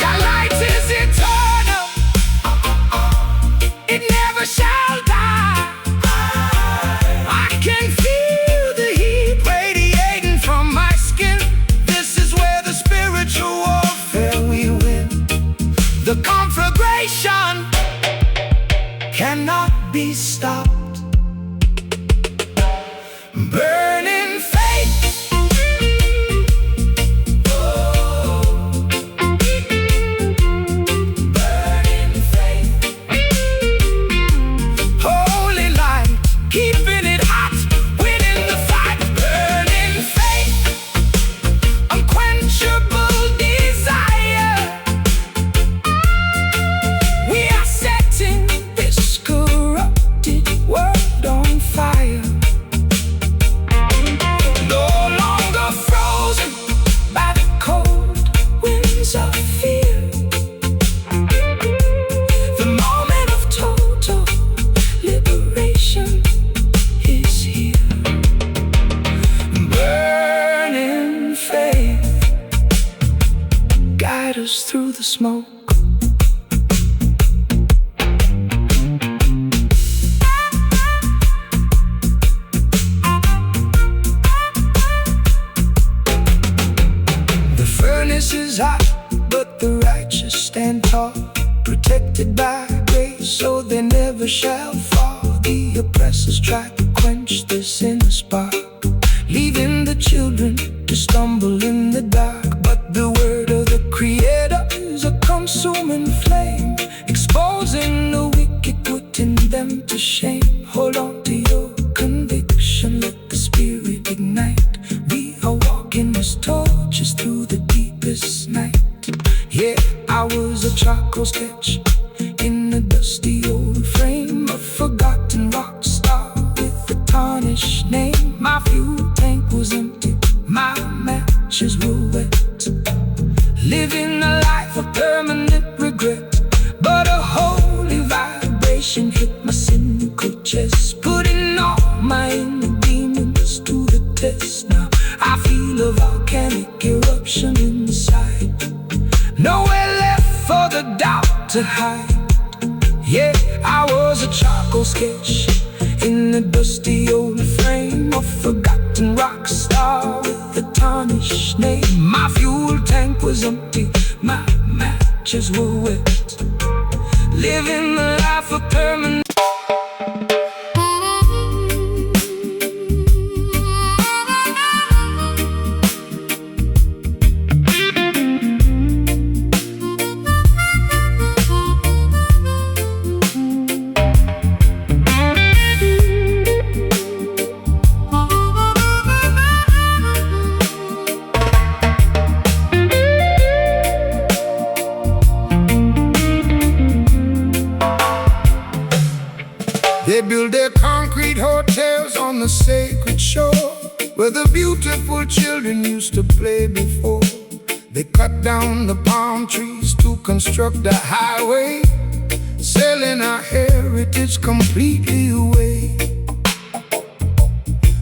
Speaker 1: Your light is eternal, it never shall die. I can feel the heat radiating from my skin. This is where the spiritual warfare we win. The conflagration cannot be stopped. Burning faith, burning faith. smoke. The furnace is hot, but the righteous stand tall, protected by grace, so they never shall fall. The oppressors try to quench this inner spark, leaving the children to stumble in the dark. But the word of the Creator is a consuming flame, exposing the wicked, putting them to shame. Hold on to your conviction, let the Spirit ignite. We are walking as torches through the deepest night. Yeah, I was a charcoal sketch in a dusty old frame, a forgotten rock star with a tarnished name. My fuel tank was empty, my matches were wet, living a life of permanent regret. But a holy vibration hit my cynical chest, putting all my inner demons to the test. Now I feel a volcanic eruption inside, nowhere left for the doubt to hide. Yeah, I was a charcoal sketch in a dusty old frame, a forgotten rock star with a tarnished name. My fuel tank was empty, my matches were wet, living the life of permanent. They build their concrete hotels on the sacred shore, where the beautiful children used to play before. They cut down the palm trees to construct a highway, selling our heritage completely away.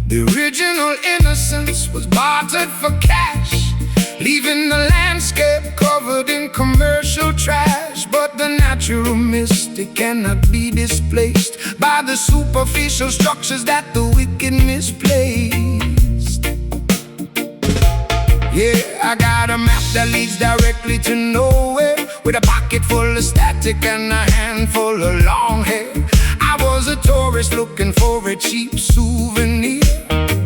Speaker 1: The original innocence was bartered for cash, leaving the landscape covered in commercial trash. But the natural mystic cannot be displaced by the superficial structures that the wicked misplaced. Yeah, I got a map that leads directly to nowhere, with a pocket full of static and a handful of long hair. I was a tourist looking for a cheap souvenir,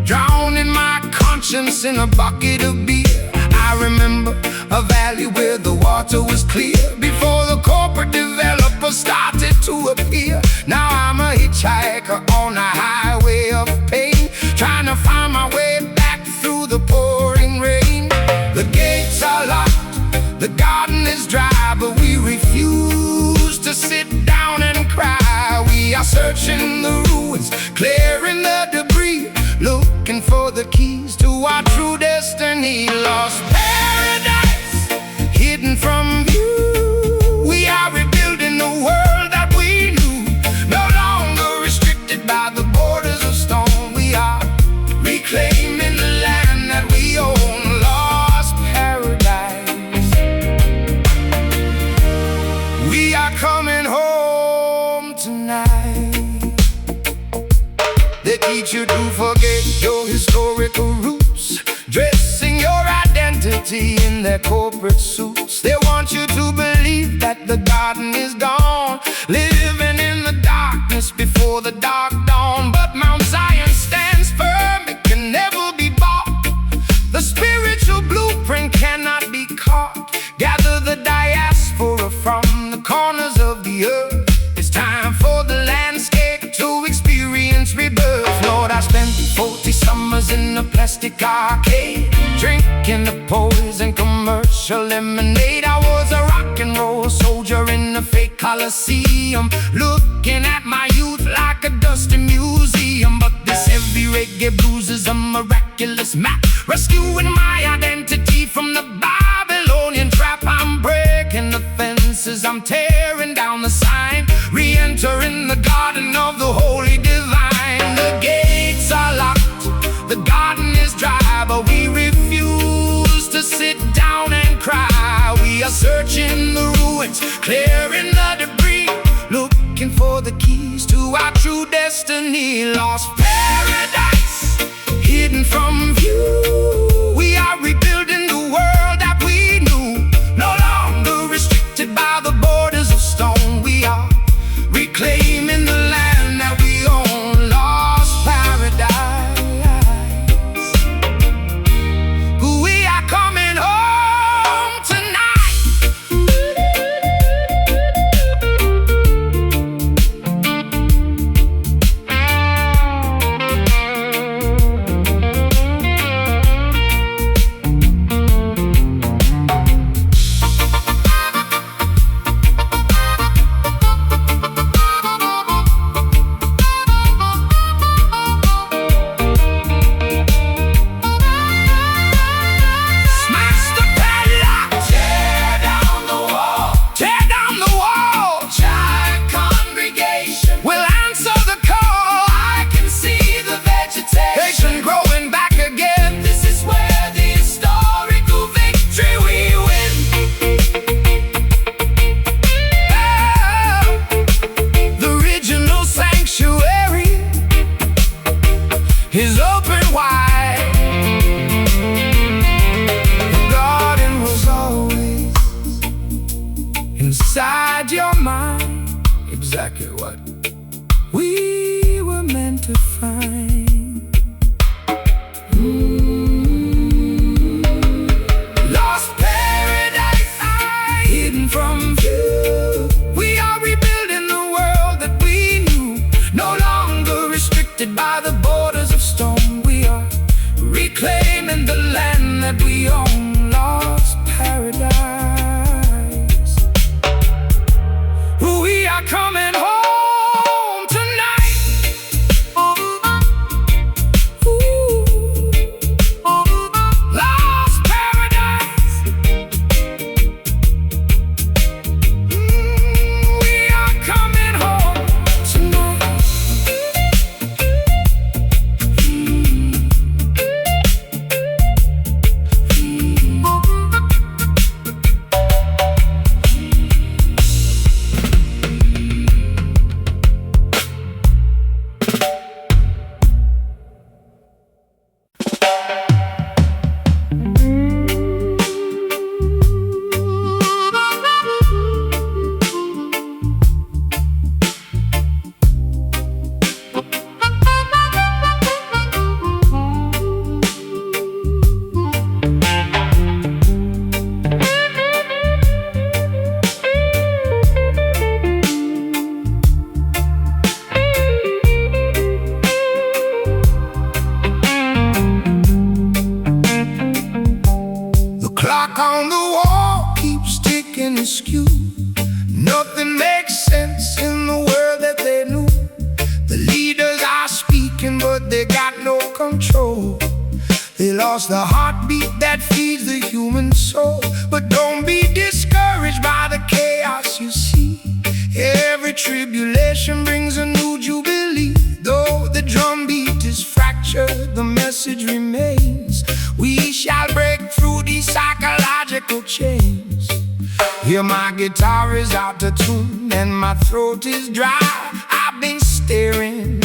Speaker 1: drowning my conscience in a bucket of beer. I remember a valley where the water was clear before the corporate developers started to appear. Now I'm a hitchhiker on a highway of pain, trying to find my way back through the pouring rain. The gates are locked, the garden is dry, but we refuse to sit down and cry. We are searching the ruins, clearing the debris, looking for the keys to our true destiny. Lost paradise, hidden from view. We are rebuilding the world that we knew, no longer restricted by the borders of stone. We are reclaiming the land that we own. Lost paradise, we are coming home tonight. They teach you to forget your historical roots, dressing your identity in their corporate suits. They want you to believe that the garden is gone, living in the darkness before the dark dawn. But Mount Zion stands firm, it can never be bought. The spiritual blueprint cannot be caught. Gather the diaspora from the corners of the earth. It's time for the landscape to experience rebirth. Lord, I spent 40 summers in a plastic arcade, drinking the poison commercial lemonade. I was a rock and roll soldier in a fake coliseum, looking at my youth like a dusty museum. But this heavy reggae blues is a miraculous map, rescuing my identity from the Babylonian trap. I'm breaking the fences, I'm tearing down the sign, re-entering the garden of the holy divine. The gates are locked, the garden is dry, but we refuse to sit down and cry. We are searching the ruins, clearing the debris, looking for the keys to our true destiny. Lost paradise, hidden from view. We are rebuilding the world that we knew, no longer restricted by the borders of stone. We are reclaiming the land that we own. Lost paradise, we are coming home tonight. Is open wide. The garden was always inside your mind, exactly what we were meant to find. Lost paradise, hidden from view. We are rebuilding the world that we knew, no longer restricted by the borders of stone. We are reclaiming the land that we own. Lost paradise, we are coming home tonight. Ooh. Lost paradise, we are coming home tonight. Clock on the wall keeps ticking askew. Nothing makes sense in the world that they knew. The leaders are speaking, but they got no control. They lost the heartbeat that feeds the human soul. But don't be discouraged by the chaos you see. Every tribulation brings a new jubilee. Though the drumbeat is fractured, the message remains. We shall break through these psychological chains. Here my guitar is out of tune and my throat is dry. I've been staring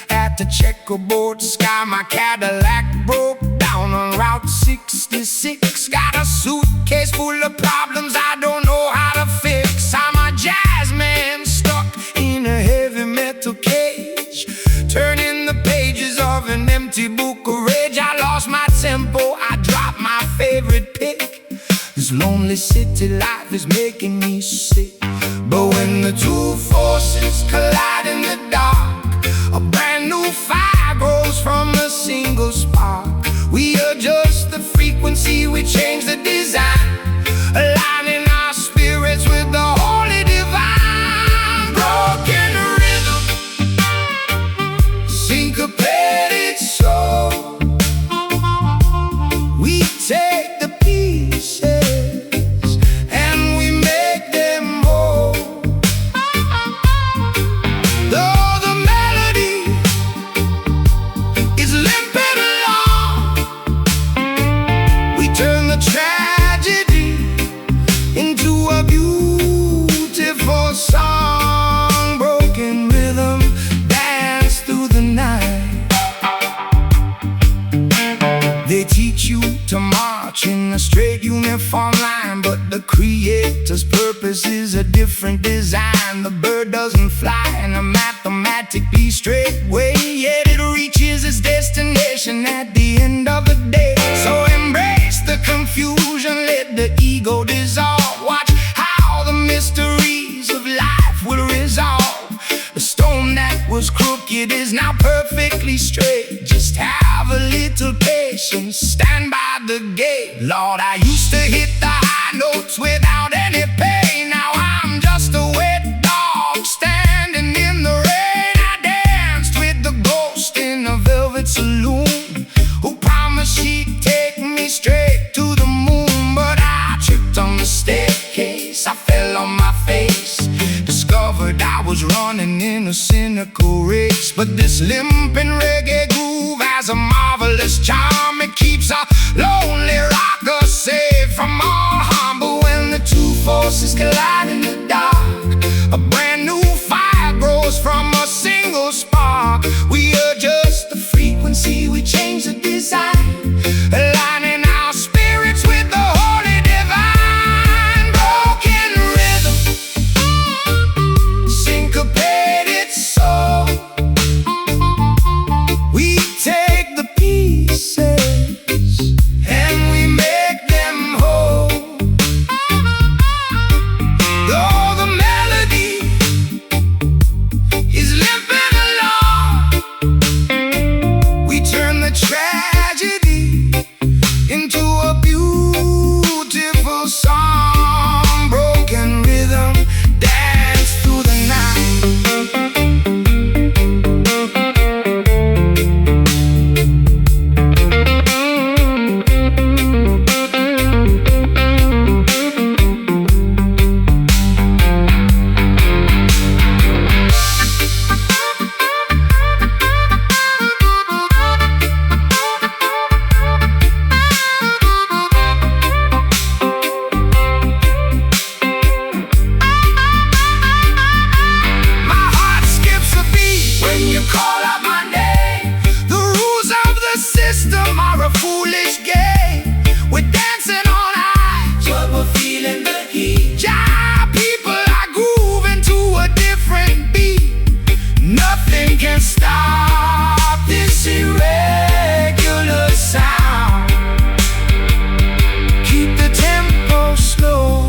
Speaker 1: at the checkerboard sky. My Cadillac broke down on Route 66. Got a suitcase full of problems I don't know how to fix. I'm a jazz man stuck in a heavy metal cage, turning the pages of an empty book of rage. I lost my tempo, I dropped my favorite pick. This lonely city life is making me sick. But when the two forces collide in the dark, a brand new fire grows from a single spark. We adjust the frequency, we change the design, aligning our spirits with the holy divine. Broken rhythm, syncopated soul. We take the pieces and we make them whole. a mathematically straight way, yet it reaches its destination at the end of the day. So embrace the confusion, let the ego dissolve. Watch how the mysteries of life will resolve. The stone that was crooked is now perfectly straight. Just have a little patience, stand by the gate. Lord, I used to hit the high notes without any pain. Now I'm just a wet dog standing in the rain. I danced with the ghost in a velvet saloon, who promised she'd take me straight to the moon. But I tripped on the staircase, I fell on my face, discovered I was running in a cynical race. But this limping reggae groove has a marvelous charm. It keeps a lonely rocker safe from all harm. But when the two forces collide in the dark, a brand new fire grows from a single spark. We adjust the frequency, we change the design, aligning our spirits with the holy divine. Broken rhythm, syncopated soul. We take the pieces and we make them whole. Though the melody is limping along, we turn the tragedy into a beautiful song. Broken rhythm, dance through the night. My heart skips a beat when you call out my name. The rules of the system are a foolish game. We're dancing on high, but we're feeling the heat. Jive people are grooving to a different beat. Nothing can stop this irregular sound. Keep the tempo slow,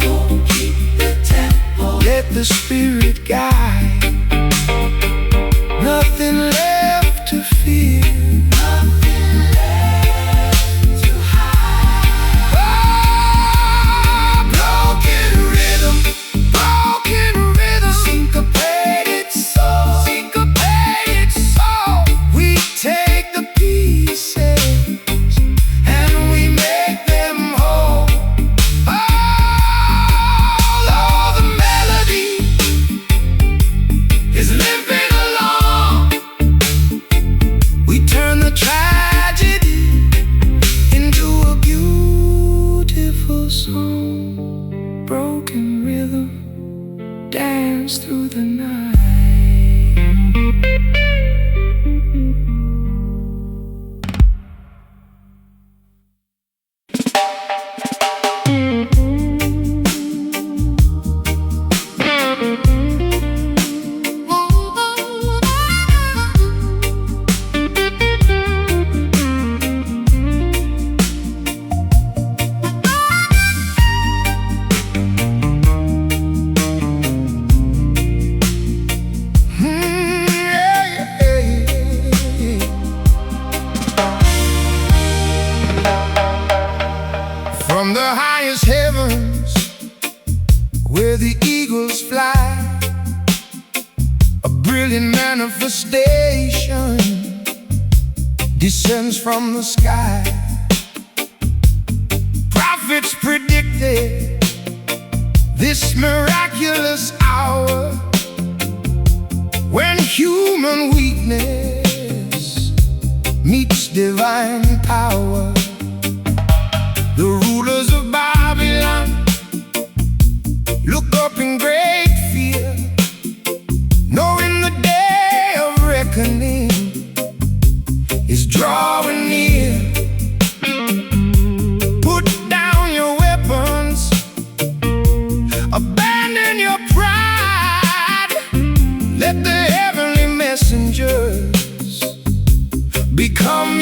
Speaker 1: keep the tempo, let the spirit guide. Nothing left to fear, nothing left to hide. Broken rhythm, syncopated soul, syncopated soul. We take the pieces and we make them whole. Although the melody is limping along, we turn the tragedy into a beautiful song. Broken rhythm, dance through the night. From the highest heavens, where the eagles fly, a brilliant manifestation descends from the sky. Prophets predicted this miraculous hour, when human weakness meets divine power. The rulers of Babylon look up in great fear, knowing the day of reckoning is drawing near. Put down your weapons, abandon your pride, let the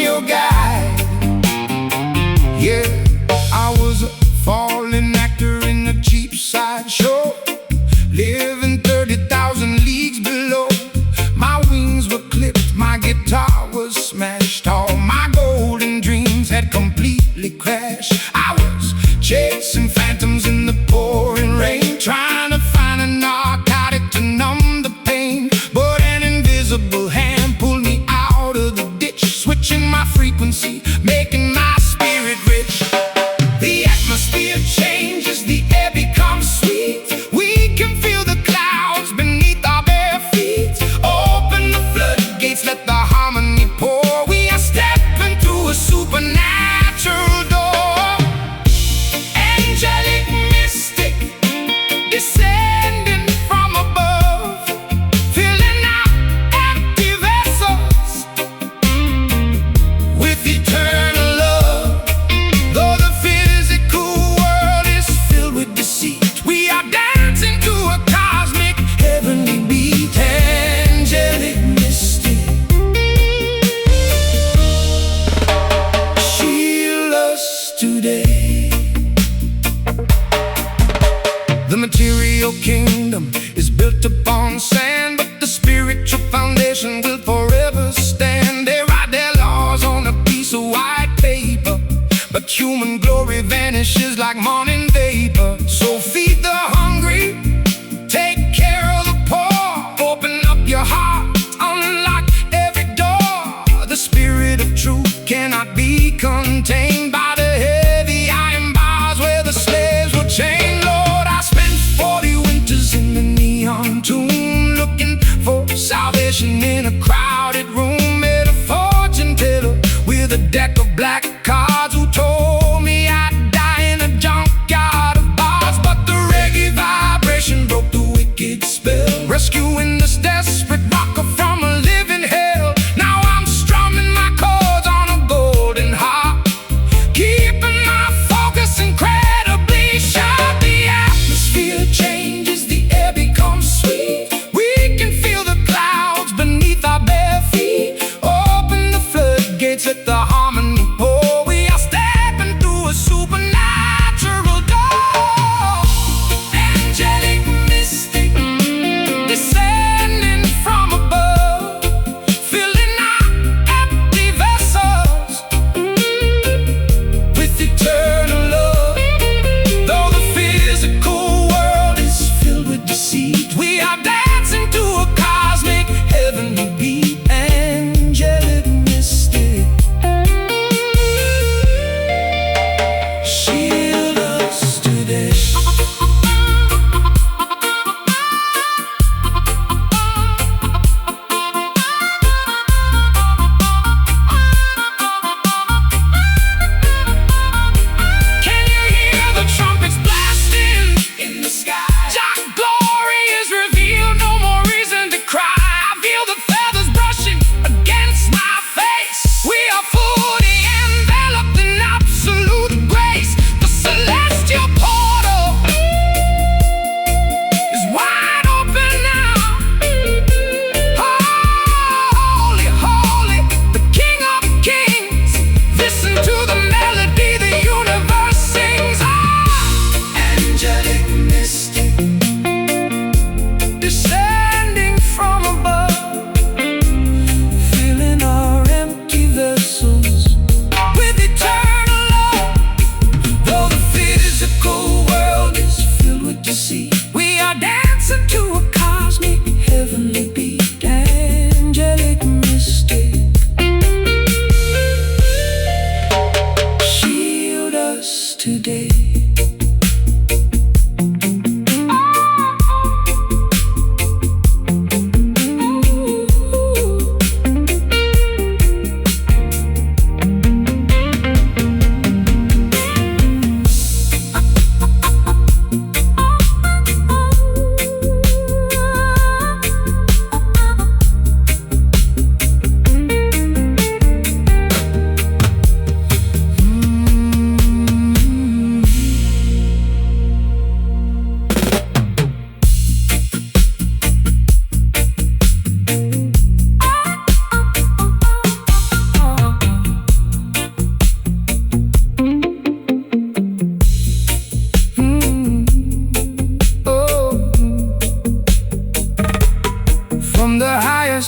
Speaker 1: your guide. Yeah, I was a fallen actor in a cheap sideshow, living 30,000 leagues below. My wings were clipped, my guitar was smashed, all my golden dreams had completely crashed. I was chasing phantoms in the pouring rain, trying to find a narcotic to numb the pain. But an invisible hand pulled me out of the ditch, switching my frequency, making my spirit rich. The atmosphere changes, the air becomes sweet. We can feel the clouds beneath our bare feet. Open the floodgates, let the harmony pour. We are stepping through a supernatural door. Angelic mystic, descending from above, filling our empty vessels with eternal love. Though the physical world is filled with deceit, we are dancing to a cosmic heavenly beat. Angelic mystic, shield us today. The material kingdom is built upon sand, but the spiritual foundation will forever stand. They write their laws on a piece of white paper, but human glory vanishes like morning vapor. So feed the hungry, take care of the poor. Open up your heart, unlock every door. The spirit of truth cannot be contained by the heavy iron bars where the slaves were chained. Lord, I spent 40 winters in the neon tomb, looking for salvation in a crowded room. Met a fortune teller with a deck of black cards who told me I'd die in a junkyard of bars. But the reggae vibration broke the wicked spell, rescuing this desperate rocker from a living hell. Now I'm strumming my chords on a golden harp, keeping my focus incredibly sharp. The atmosphere changes, the air becomes sweet. We can feel the clouds beneath our bare feet.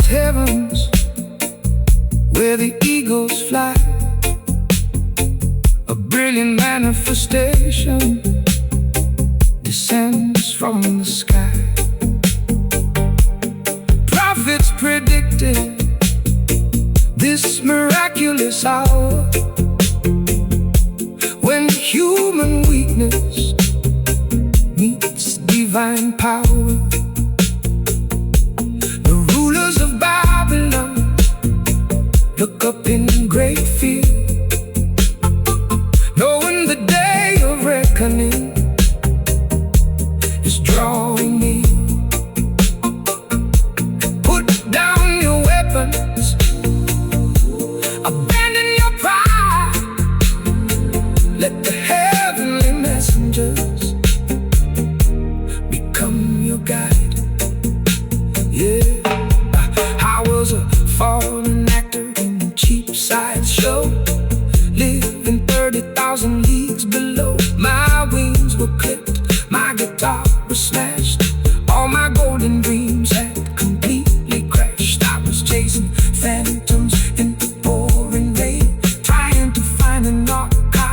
Speaker 1: vast heavens where the eagles fly, a brilliant manifestation descends from the sky. Prophets predicted this miraculous hour when human weakness meets divine power. The rulers of Babylon look up in great fear, knowing the day of reckoning is drawing near. Put down your weapons, abandon your pride, let the heavenly messengers become your guide. Yeah, I was a fallen actor in a cheap sideshow, living 30,000 leagues below. My wings were clipped, my guitar was smashed,